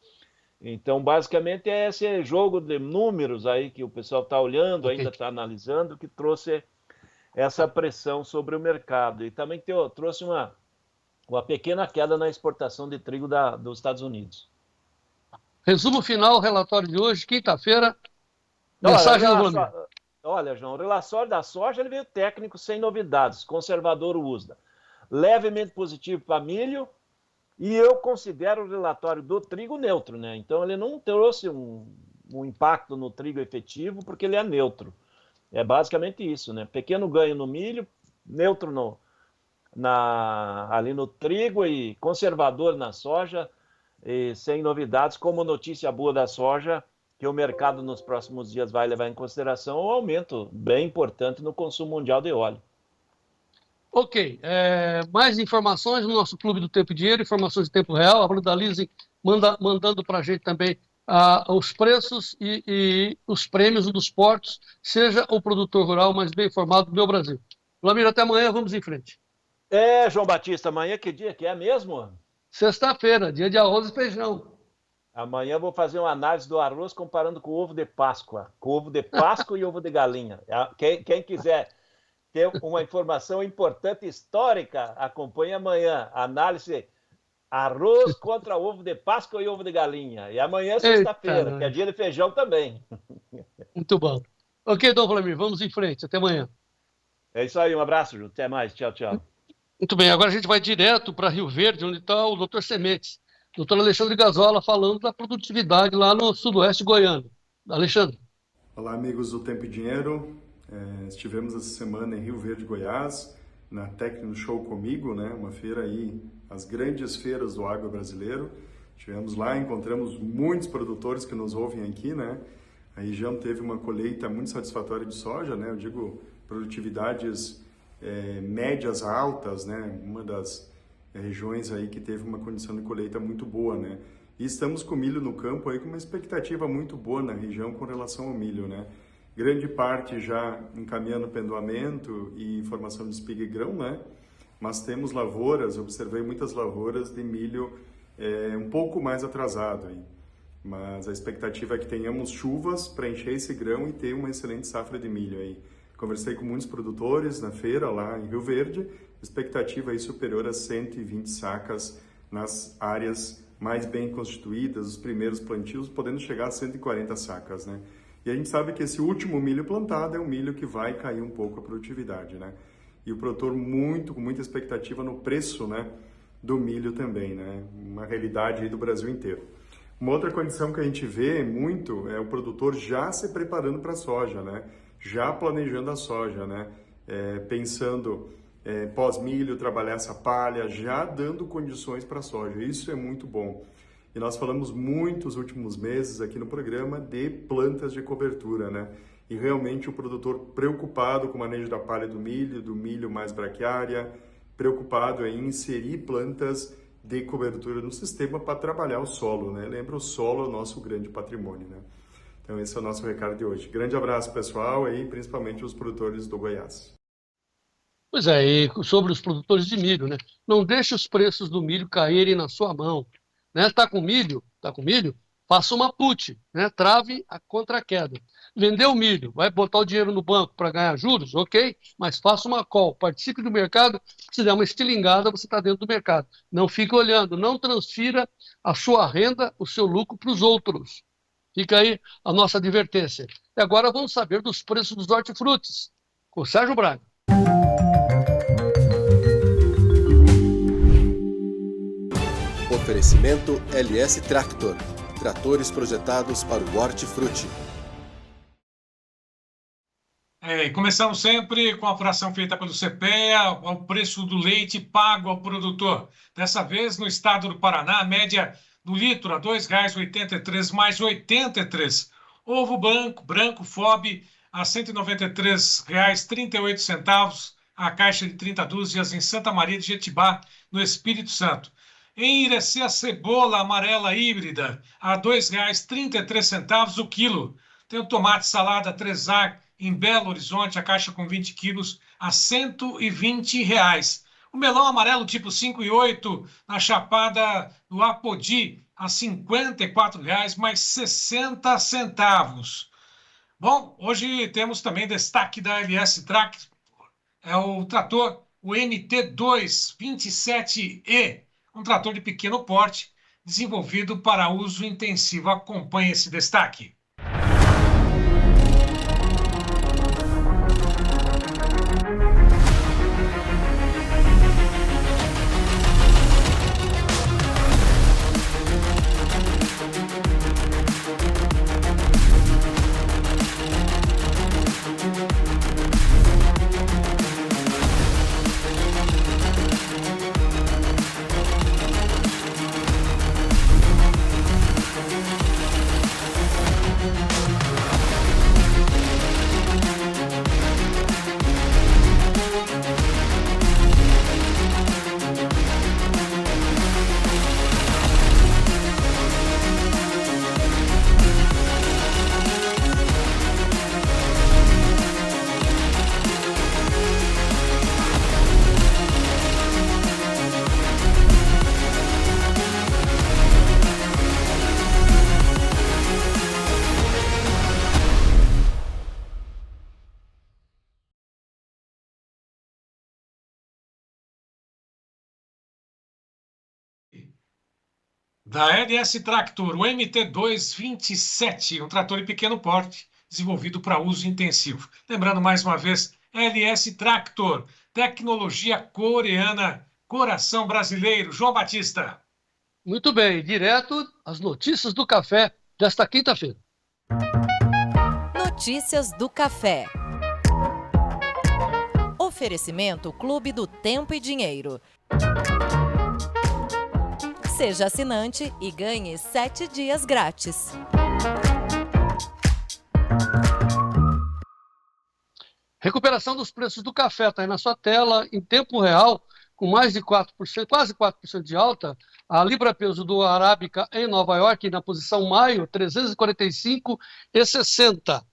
Então, basicamente, é esse jogo de números aí que o pessoal está olhando, ainda está analisando, que trouxe essa pressão sobre o mercado. E também trouxe uma pequena queda na exportação de trigo dos Estados Unidos. Resumo final, relatório de hoje, quinta-feira. Mensagem do Vladimir. Olha, João, o relatório da soja ele veio técnico, sem novidades, conservador USDA. Levemente positivo para milho, e eu considero o relatório do trigo neutro, né? Então ele não trouxe um impacto no trigo efetivo, porque ele é neutro. É basicamente isso, né? Pequeno ganho no milho, neutro ali no trigo e conservador na soja, e sem novidades, como notícia boa da soja, que o mercado nos próximos dias vai levar em consideração um aumento bem importante no consumo mundial de óleo. Ok, mais informações no nosso Clube do Tempo e Dinheiro, informações em tempo real, a Bruna Lise mandando para a gente também os preços e os prêmios dos portos, seja o produtor rural mais bem informado do meu Brasil. Vlamir, até amanhã, vamos em frente. João Batista, amanhã que dia que é mesmo? Sexta-feira, dia de arroz e feijão. Amanhã eu vou fazer uma análise do arroz comparando com o ovo de Páscoa. Com ovo de Páscoa e ovo de galinha. Quem quiser ter uma informação importante histórica, acompanhe amanhã. Análise arroz contra ovo de Páscoa e ovo de galinha. E amanhã é sexta-feira, que é dia de feijão também. Muito bom. Ok, Dom Vlamir, vamos em frente. Até amanhã. É isso aí, um abraço, Ju. Até mais. Tchau, tchau. Muito bem, agora a gente vai direto para Rio Verde, onde está o Dr. Sementes. Dr. Alexandre Gazola falando da produtividade lá no sudoeste goiano. Alexandre. Olá, amigos do Tempo e Dinheiro. Estivemos essa semana em Rio Verde, Goiás, na Tecno Show Comigo, né? Uma feira aí, as grandes feiras do agro brasileiro. Estivemos lá, encontramos muitos produtores que nos ouvem aqui, né? A região teve uma colheita muito satisfatória de soja, né? Eu digo produtividades médias altas, né? Uma das regiões aí que teve uma condição de colheita muito boa, né? E estamos com milho no campo aí com uma expectativa muito boa na região com relação ao milho, né? Grande parte já encaminhando pendoamento e formação de espiga e grão, né? Mas temos lavouras, observei muitas lavouras de milho um pouco mais atrasado aí. Mas a expectativa é que tenhamos chuvas para encher esse grão e ter uma excelente safra de milho aí. Conversei com muitos produtores na feira lá em Rio Verde, expectativa aí superior a 120 sacas nas áreas mais bem constituídas, os primeiros plantios, podendo chegar a 140 sacas, né? E a gente sabe que esse último milho plantado é um milho que vai cair um pouco a produtividade, né? E o produtor com muita expectativa no preço, né, do milho também, né? Uma realidade aí do Brasil inteiro. Uma outra condição que a gente vê muito é o produtor já se preparando para a soja, né? Já planejando a soja, né? Pensando pós-milho, trabalhar essa palha, já dando condições para a soja. Isso é muito bom. E nós falamos muito nos últimos meses aqui no programa de plantas de cobertura, né? E realmente o produtor preocupado com o manejo da palha do milho mais braquiária, preocupado em inserir plantas de cobertura no sistema para trabalhar o solo, né? Lembra, o solo é o nosso grande patrimônio, né? Então esse é o nosso recado de hoje. Grande abraço, pessoal, e principalmente os produtores do Goiás. Pois é, e sobre os produtores de milho, né? Não deixe os preços do milho caírem na sua mão, né? Tá com milho? Faça uma put, né? Trave contra a queda. Vendeu o milho, vai botar o dinheiro no banco para ganhar juros? Ok, mas faça uma call, participe do mercado, se der uma estilingada, você está dentro do mercado. Não fique olhando, não transfira a sua renda, o seu lucro para os outros. Fica aí a nossa advertência. E agora vamos saber dos preços dos hortifrutis, com o Sérgio Braga. Oferecimento LS Tractor. Tratores projetados para o hortifruti. Começamos sempre com a apuração feita pelo CPEA, o preço do leite pago ao produtor. Dessa vez, no estado do Paraná, a média do litro a R$ 2,83 mais 83. Ovo branco FOB a R$ 193,38, a caixa de 30 dúzias em Santa Maria de Jetibá, no Espírito Santo. Em Irecê, a cebola amarela híbrida a R$ 2,33 o quilo. Tem o tomate salada 3A em Belo Horizonte, a caixa com 20 quilos, a R$ 120. O melão amarelo tipo 5 e 8 na Chapada do Apodi, a R$ 54,00 mais 60 centavos. Bom, hoje temos também destaque da LS Tractor, é o trator, o NT2 27E, um trator de pequeno porte, desenvolvido para uso intensivo. Acompanhe esse destaque. Da LS Tractor, o MT227, um trator de pequeno porte, desenvolvido para uso intensivo. Lembrando mais uma vez, LS Tractor, tecnologia coreana, coração brasileiro. João Batista. Muito bem, direto às notícias do café desta quinta-feira. Notícias do café. Oferecimento Clube do Tempo e Dinheiro. Seja assinante e ganhe 7 dias grátis. Recuperação dos preços do café, está aí na sua tela, em tempo real, com mais de 4%, quase 4% de alta. A libra-peso do Arábica em Nova York, na posição maio, 345,60.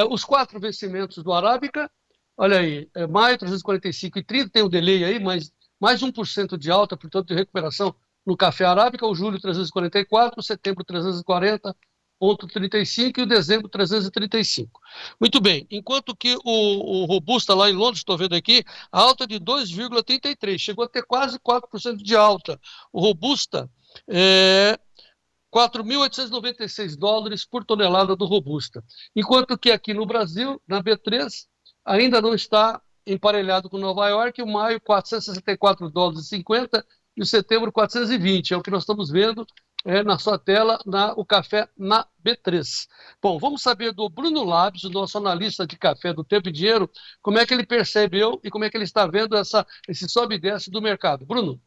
Os 4 vencimentos do Arábica, olha aí, maio 345,30, tem um delay aí, mas mais 1% de alta, portanto, de recuperação no café Arábica, o julho 344, setembro 340,35 e o dezembro 335. Muito bem, enquanto que o Robusta lá em Londres, estou vendo aqui, a alta de 2,33, chegou a ter quase 4% de alta. O Robusta, $4.896 por tonelada do Robusta. Enquanto que aqui no Brasil, na B3, ainda não está emparelhado com Nova York, o maio $464,50 e o setembro 420, é o que nós estamos vendo na sua tela, o café na B3. Bom, vamos saber do Bruno Labs, o nosso analista de café do Tempo e Dinheiro, como é que ele percebeu e como é que ele está vendo esse sobe e desce do mercado. Bruno.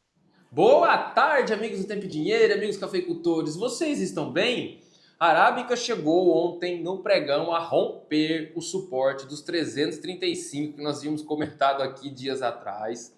Boa tarde, amigos do Tempo e Dinheiro, amigos cafeicultores. Vocês estão bem? A Arábica chegou ontem no pregão a romper o suporte dos 335 que nós vimos comentado aqui dias atrás.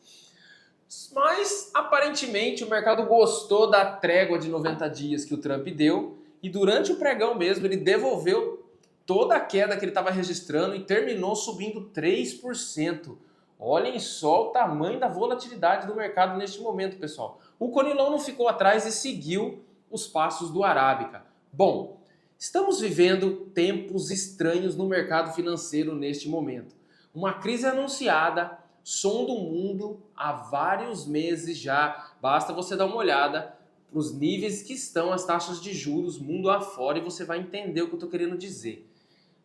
Mas, aparentemente, o mercado gostou da trégua de 90 dias que o Trump deu e durante o pregão mesmo ele devolveu toda a queda que ele estava registrando e terminou subindo 3%. Olhem só o tamanho da volatilidade do mercado neste momento, pessoal. O Conilon não ficou atrás e seguiu os passos do Arábica. Bom, estamos vivendo tempos estranhos no mercado financeiro neste momento. Uma crise anunciada, sonda o mundo há vários meses já. Basta você dar uma olhada para os níveis que estão as taxas de juros mundo afora e você vai entender o que eu estou querendo dizer.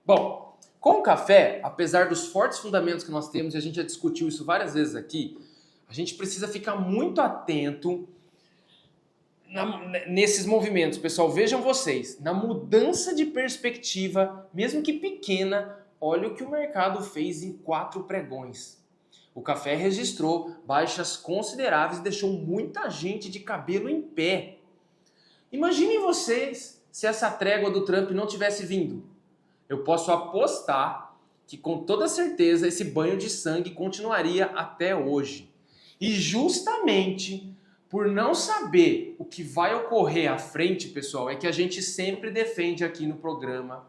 Bom, com o café, apesar dos fortes fundamentos que nós temos, e a gente já discutiu isso várias vezes aqui, a gente precisa ficar muito atento nesses movimentos. Pessoal, vejam vocês, na mudança de perspectiva, mesmo que pequena, olha o que o mercado fez em 4 pregões. O café registrou baixas consideráveis e deixou muita gente de cabelo em pé. Imaginem vocês se essa trégua do Trump não tivesse vindo. Eu posso apostar que com toda certeza esse banho de sangue continuaria até hoje. E justamente por não saber o que vai ocorrer à frente, pessoal, é que a gente sempre defende aqui no programa: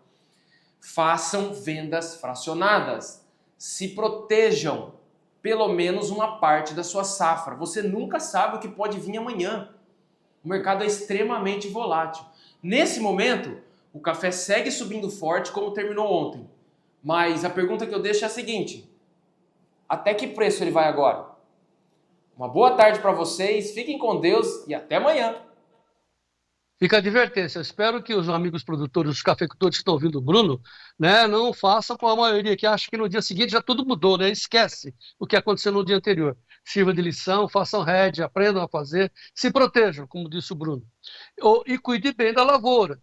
façam vendas fracionadas, se protejam pelo menos uma parte da sua safra. Você nunca sabe o que pode vir amanhã. O mercado é extremamente volátil. Nesse momento, o café segue subindo forte como terminou ontem. Mas a pergunta que eu deixo é a seguinte: até que preço ele vai agora? Uma boa tarde para vocês, fiquem com Deus e até amanhã. Fica a advertência. Eu espero que os amigos produtores, os cafeicultores que estão ouvindo o Bruno, não façam com a maioria que acha que no dia seguinte já tudo mudou, né? Esquece o que aconteceu no dia anterior. Sirva de lição, façam hedge, aprendam a fazer, se protejam, como disse o Bruno. E cuide bem da lavoura,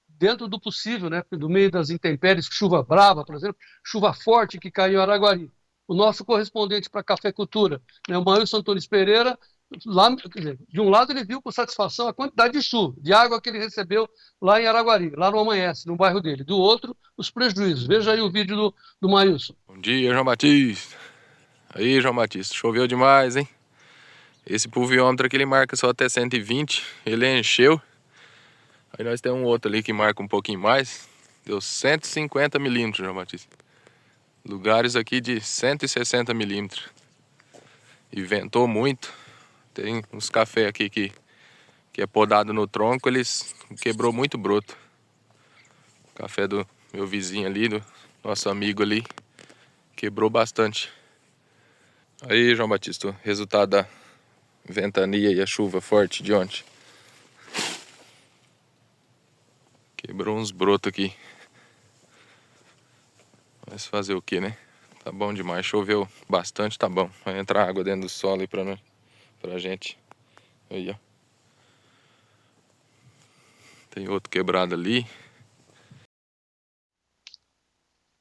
dentro do possível, né? No meio das intempéries, chuva brava, por exemplo, chuva forte que caiu em Araguari. O nosso correspondente para a cafeicultura, o Maílson Antunes Pereira, lá, quer dizer, de um lado ele viu com satisfação a quantidade de chuva, de água que ele recebeu lá em Araguari, lá no Amanhece, no bairro dele. Do outro, os prejuízos. Veja aí o vídeo do Maílson. Bom dia, João Batista. Aí, João Batista, choveu demais, hein? Esse pluviômetro aqui ele marca só até 120, ele encheu. Aí nós temos um outro ali que marca um pouquinho mais, deu 150 milímetros, João Batista. Lugares aqui de 160 milímetros. E ventou muito. Tem uns cafés aqui que é podado no tronco, eles quebrou muito broto. Café do meu vizinho ali, do nosso amigo ali, quebrou bastante. Aí, João Batista, o resultado da ventania e a chuva forte de ontem. Quebrou uns brotos aqui. Mas fazer o que, né? Tá bom demais. Choveu bastante, tá bom. Vai entrar água dentro do solo aí pra gente. Aí, ó. Tem outro quebrado ali.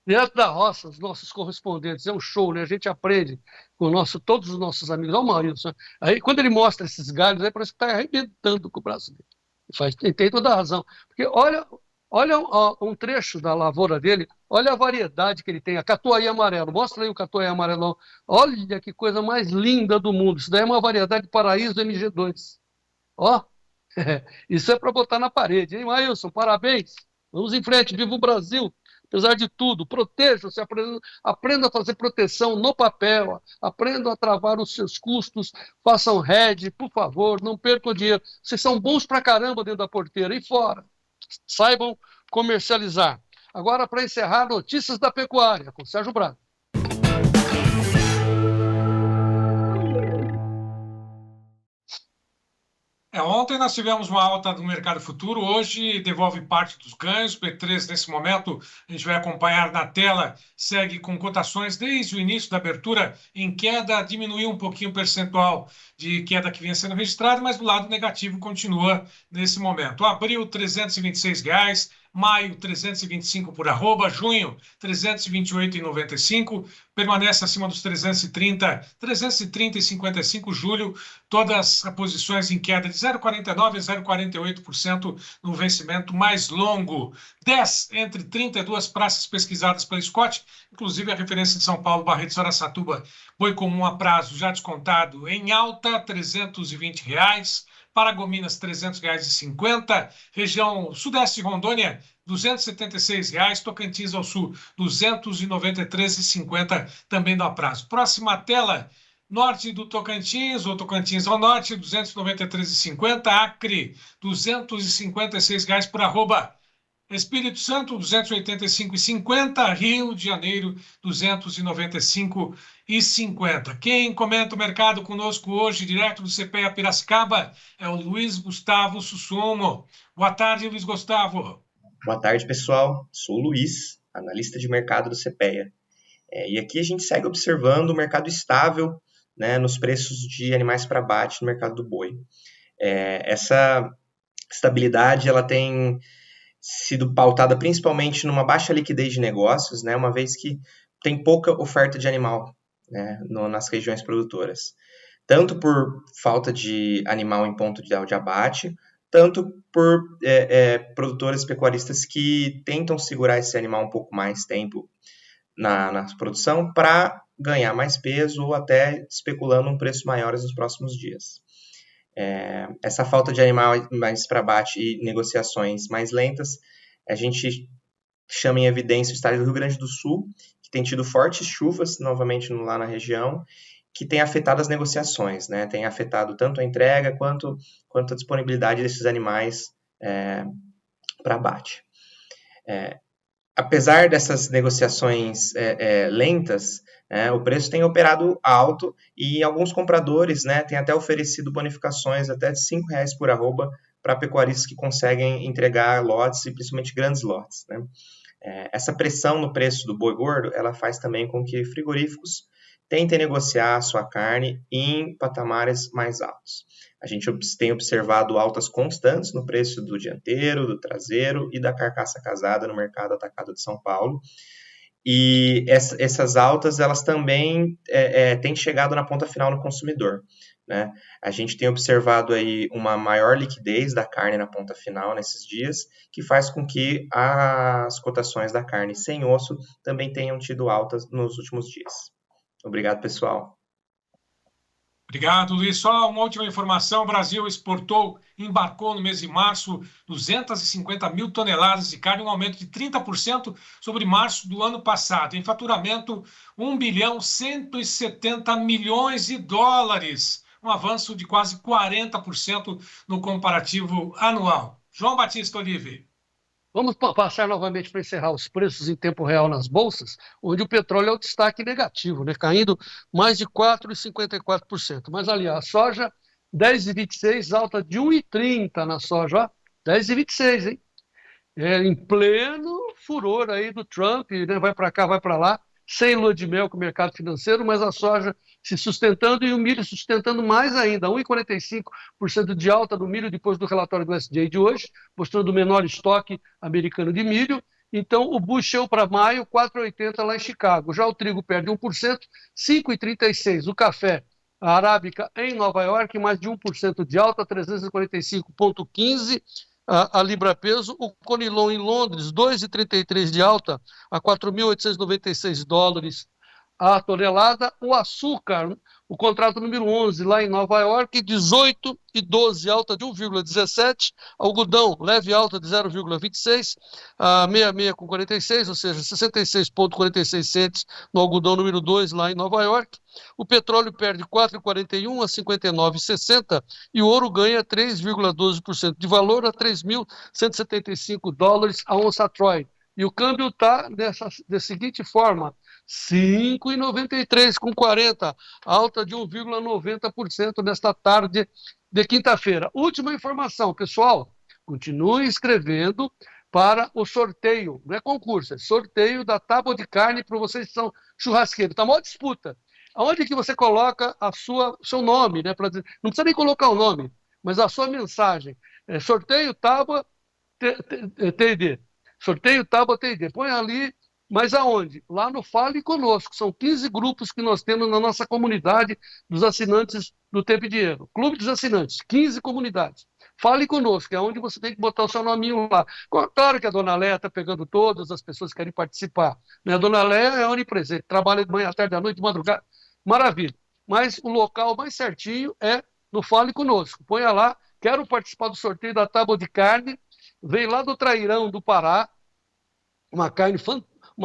Dentro da roça, os nossos correspondentes, é um show, né? A gente aprende com todos os nossos amigos. Olha o Maurício. Aí, quando ele mostra esses galhos, aí parece que está arrebentando com o braço dele. Ele tem toda a razão. Porque olha ó, um trecho da lavoura dele, olha a variedade que ele tem. A catuai amarelo. Mostra aí o catuai amarelão. Olha que coisa mais linda do mundo. Isso daí é uma variedade paraíso MG2. Ó, isso é para botar na parede, hein, Maílson? Parabéns. Vamos em frente. Viva o Brasil! Apesar de tudo, proteja-se, aprenda a fazer proteção no papel, aprenda a travar os seus custos, façam hedge, por favor, não percam dinheiro. Vocês são bons pra caramba dentro da porteira e fora. Saibam comercializar. Agora, para encerrar, notícias da pecuária, com Sérgio Braga. Ontem nós tivemos uma alta do mercado futuro, hoje devolve parte dos ganhos. O B3, nesse momento, a gente vai acompanhar na tela, segue com cotações desde o início da abertura em queda, diminuiu um pouquinho o percentual de queda que vinha sendo registrado, mas do lado negativo continua nesse momento. Abril, R$ 326, maio, 325 por arroba, junho, 328,95, permanece acima dos 330 e 55, julho, todas as posições em queda de 0,49% a 0,48% no vencimento mais longo. 10 entre 32 praças pesquisadas pela Scott, inclusive a referência de São Paulo, Barretos, Araçatuba, boi comum a prazo já descontado em alta, R$ 320. Paragominas, R$ 300,50. Região Sudeste de Rondônia, R$ 276. Tocantins ao Sul, R$ 293,50, também no prazo. Próxima tela, norte do Tocantins, ou Tocantins ao norte, R$ 293,50. Acre, R$ 256 por arroba. Espírito Santo, R$ 285,50. Rio de Janeiro, R$ 295,50. Quem comenta o mercado conosco hoje, direto do CPEA Piracicaba, é o Luiz Gustavo Sussumo. Boa tarde, Luiz Gustavo. Boa tarde, pessoal. Sou o Luiz, analista de mercado do CPEA. E aqui a gente segue observando o mercado estável, né, nos preços de animais para abate no mercado do boi. Essa estabilidade ela tem sido pautada principalmente numa baixa liquidez de negócios, né, uma vez que tem pouca oferta de animal, né, nas regiões produtoras. Tanto por falta de animal em ponto de abate, tanto por produtores pecuaristas que tentam segurar esse animal um pouco mais tempo na produção para ganhar mais peso ou até especulando um preço maiores nos próximos dias. Essa falta de animais mais para abate e negociações mais lentas, a gente chama em evidência o estado do Rio Grande do Sul, que tem tido fortes chuvas novamente lá na região, que tem afetado as negociações, né? Tem afetado tanto a entrega quanto a disponibilidade desses animais para abate. Apesar dessas negociações lentas, o preço tem operado alto e alguns compradores, né, têm até oferecido bonificações até de R$ 5,00 por arroba para pecuaristas que conseguem entregar lotes e principalmente grandes lotes, né? Essa pressão no preço do boi gordo, ela faz também com que frigoríficos tentem negociar a sua carne em patamares mais altos. A gente tem observado altas constantes no preço do dianteiro, do traseiro e da carcaça casada no mercado atacado de São Paulo. E essas altas, elas também têm chegado na ponta final no consumidor, né? A gente tem observado aí uma maior liquidez da carne na ponta final nesses dias, que faz com que as cotações da carne sem osso também tenham tido altas nos últimos dias. Obrigado, pessoal. Obrigado, Luiz. Só uma última informação. O Brasil embarcou no mês de março 250 mil toneladas de carne, um aumento de 30% sobre março do ano passado. Em faturamento, 1 bilhão 170 milhões de dólares, um avanço de quase 40% no comparativo anual. João Batista Olive. Vamos passar novamente para encerrar os preços em tempo real nas bolsas, onde o petróleo é o destaque negativo, né? Caindo mais de 4,54%. Mas ali, a soja, 10,26, alta de 1,30 na soja, ó, 10,26, hein? em pleno furor aí do Trump, né? Vai para cá, vai para lá, sem lua de mel com o mercado financeiro, mas a soja se sustentando e o milho se sustentando mais ainda, 1,45% de alta do milho depois do relatório do USDA de hoje, mostrando o menor estoque americano de milho. Então, o bushel para maio, 4,80 lá em Chicago. Já o trigo perde 1%, 5,36. O café, a arábica em Nova York, mais de 1% de alta, 345,15 a libra-peso. O Conilon em Londres, 2,33 de alta, a 4.896 dólares a tonelada. O açúcar, o contrato número 11 lá em Nova York, 18,12, alta de 1,17. Algodão, leve alta de 0,26, a 66,46, ou seja, 66,46 centes no algodão número 2 lá em Nova York. O petróleo perde 4,41 a 59,60 e o ouro ganha 3,12% de valor a 3.175 dólares a onça Troy. E o câmbio está da seguinte forma: 5,93 com 40, alta de 1,90% nesta tarde de quinta-feira. Última informação, pessoal, continue escrevendo para o sorteio, não é concurso, é sorteio da tábua de carne para vocês que são churrasqueiros. Está uma disputa. Aonde que você coloca seu nome, né? Pra dizer, não precisa nem colocar o nome, mas a sua mensagem. Sorteio tábua TD. Sorteio tábua TD. Põe ali, mas aonde? Lá no Fale Conosco. São 15 grupos que nós temos na nossa comunidade dos assinantes do Tempo e Dinheiro. Clube dos Assinantes, 15 comunidades. Fale Conosco, é onde você tem que botar o seu nominho lá. Claro que a Dona Léa está pegando todas as pessoas que querem participar. Né? A Dona Léa é onipresente, trabalha de manhã, à tarde, à noite, de madrugada. Maravilha. Mas o local mais certinho é no Fale Conosco. Ponha lá, quero participar do sorteio da tábua de carne. Vem lá do Trairão do Pará, uma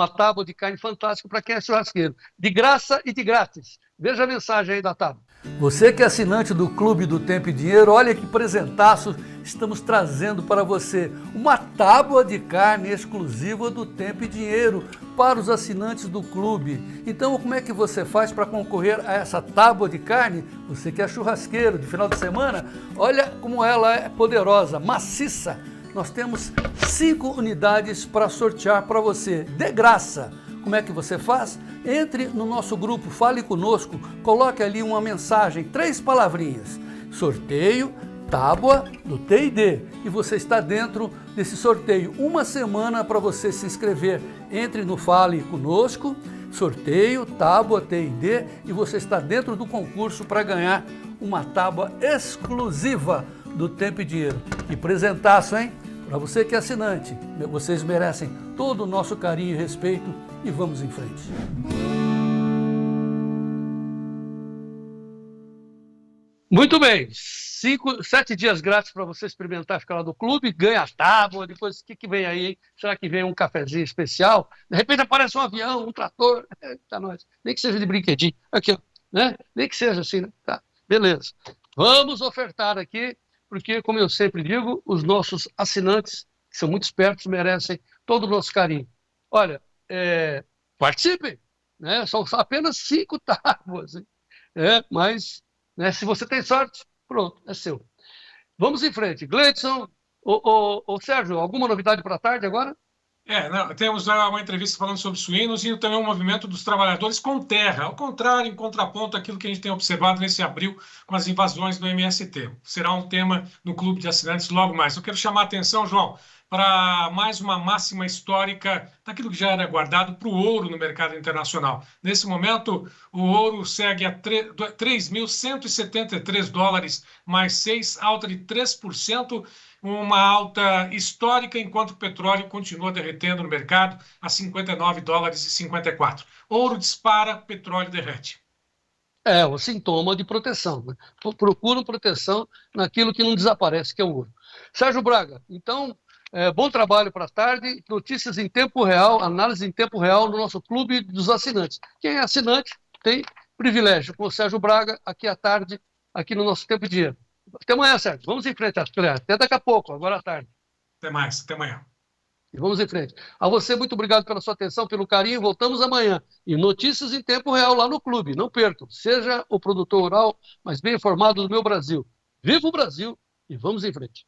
tábua de carne fantástica para quem é churrasqueiro. De graça e de grátis. Veja a mensagem aí da tábua. Você que é assinante do Clube do Tempo e Dinheiro, olha que presentaço estamos trazendo para você. Uma tábua de carne exclusiva do Tempo e Dinheiro para os assinantes do clube. Então, como é que você faz para concorrer a essa tábua de carne? Você que é churrasqueiro de final de semana, olha como ela é poderosa, maciça. Nós temos 5 unidades para sortear para você, de graça. Como é que você faz? Entre no nosso grupo Fale Conosco, coloque ali uma mensagem, 3 palavrinhas. Sorteio, tábua do TID. E você está dentro desse sorteio. Uma semana para você se inscrever. Entre no Fale Conosco, sorteio, tábua, TID, e você está dentro do concurso para ganhar uma tábua exclusiva do Tempo e Dinheiro. Que presentaço, hein? Para você que é assinante, vocês merecem todo o nosso carinho e respeito e vamos em frente. Muito bem, 7 dias grátis para você experimentar ficar lá do clube, ganha a tábua, depois o que vem aí, hein? Será que vem um cafezinho especial? De repente aparece um avião, um trator, tá nós. Nem que seja de brinquedinho, aqui, ó, né? Nem que seja assim, né? Tá, beleza. Vamos ofertar aqui, porque, como eu sempre digo, os nossos assinantes, que são muito espertos, merecem todo o nosso carinho. Olha, participem, né? São apenas 5 tábuas, hein? Mas, né, se você tem sorte, pronto, é seu. Vamos em frente. Gleidson, Sérgio, alguma novidade para a tarde agora? Não, temos uma entrevista falando sobre suínos e também o movimento dos trabalhadores com terra, ao contrário, em contraponto àquilo que a gente tem observado nesse abril com as invasões do MST. Será um tema no Clube de Assinantes logo mais. Eu quero chamar a atenção, João, para mais uma máxima histórica daquilo que já era guardado para o ouro no mercado internacional. Nesse momento, o ouro segue a 3.173 dólares mais 6, alta de 3%, uma alta histórica, enquanto o petróleo continua derretendo no mercado a 59 dólares e 54. Ouro dispara, petróleo derrete. É o sintoma de proteção, né? Procuram proteção naquilo que não desaparece, que é o ouro. Sérgio Braga, então, bom trabalho para a tarde, notícias em tempo real, análise em tempo real no nosso Clube dos Assinantes. Quem é assinante tem privilégio com o Sérgio Braga aqui à tarde, aqui no nosso Tempo e Dinheiro. Até amanhã, Sérgio. Vamos em frente, até daqui a pouco, agora à tarde. Até mais, até amanhã. E vamos em frente. A você, muito obrigado pela sua atenção, pelo carinho. Voltamos amanhã. E notícias em tempo real lá no clube. Não percam. Seja o produtor rural mais bem informado do meu Brasil. Viva o Brasil e vamos em frente.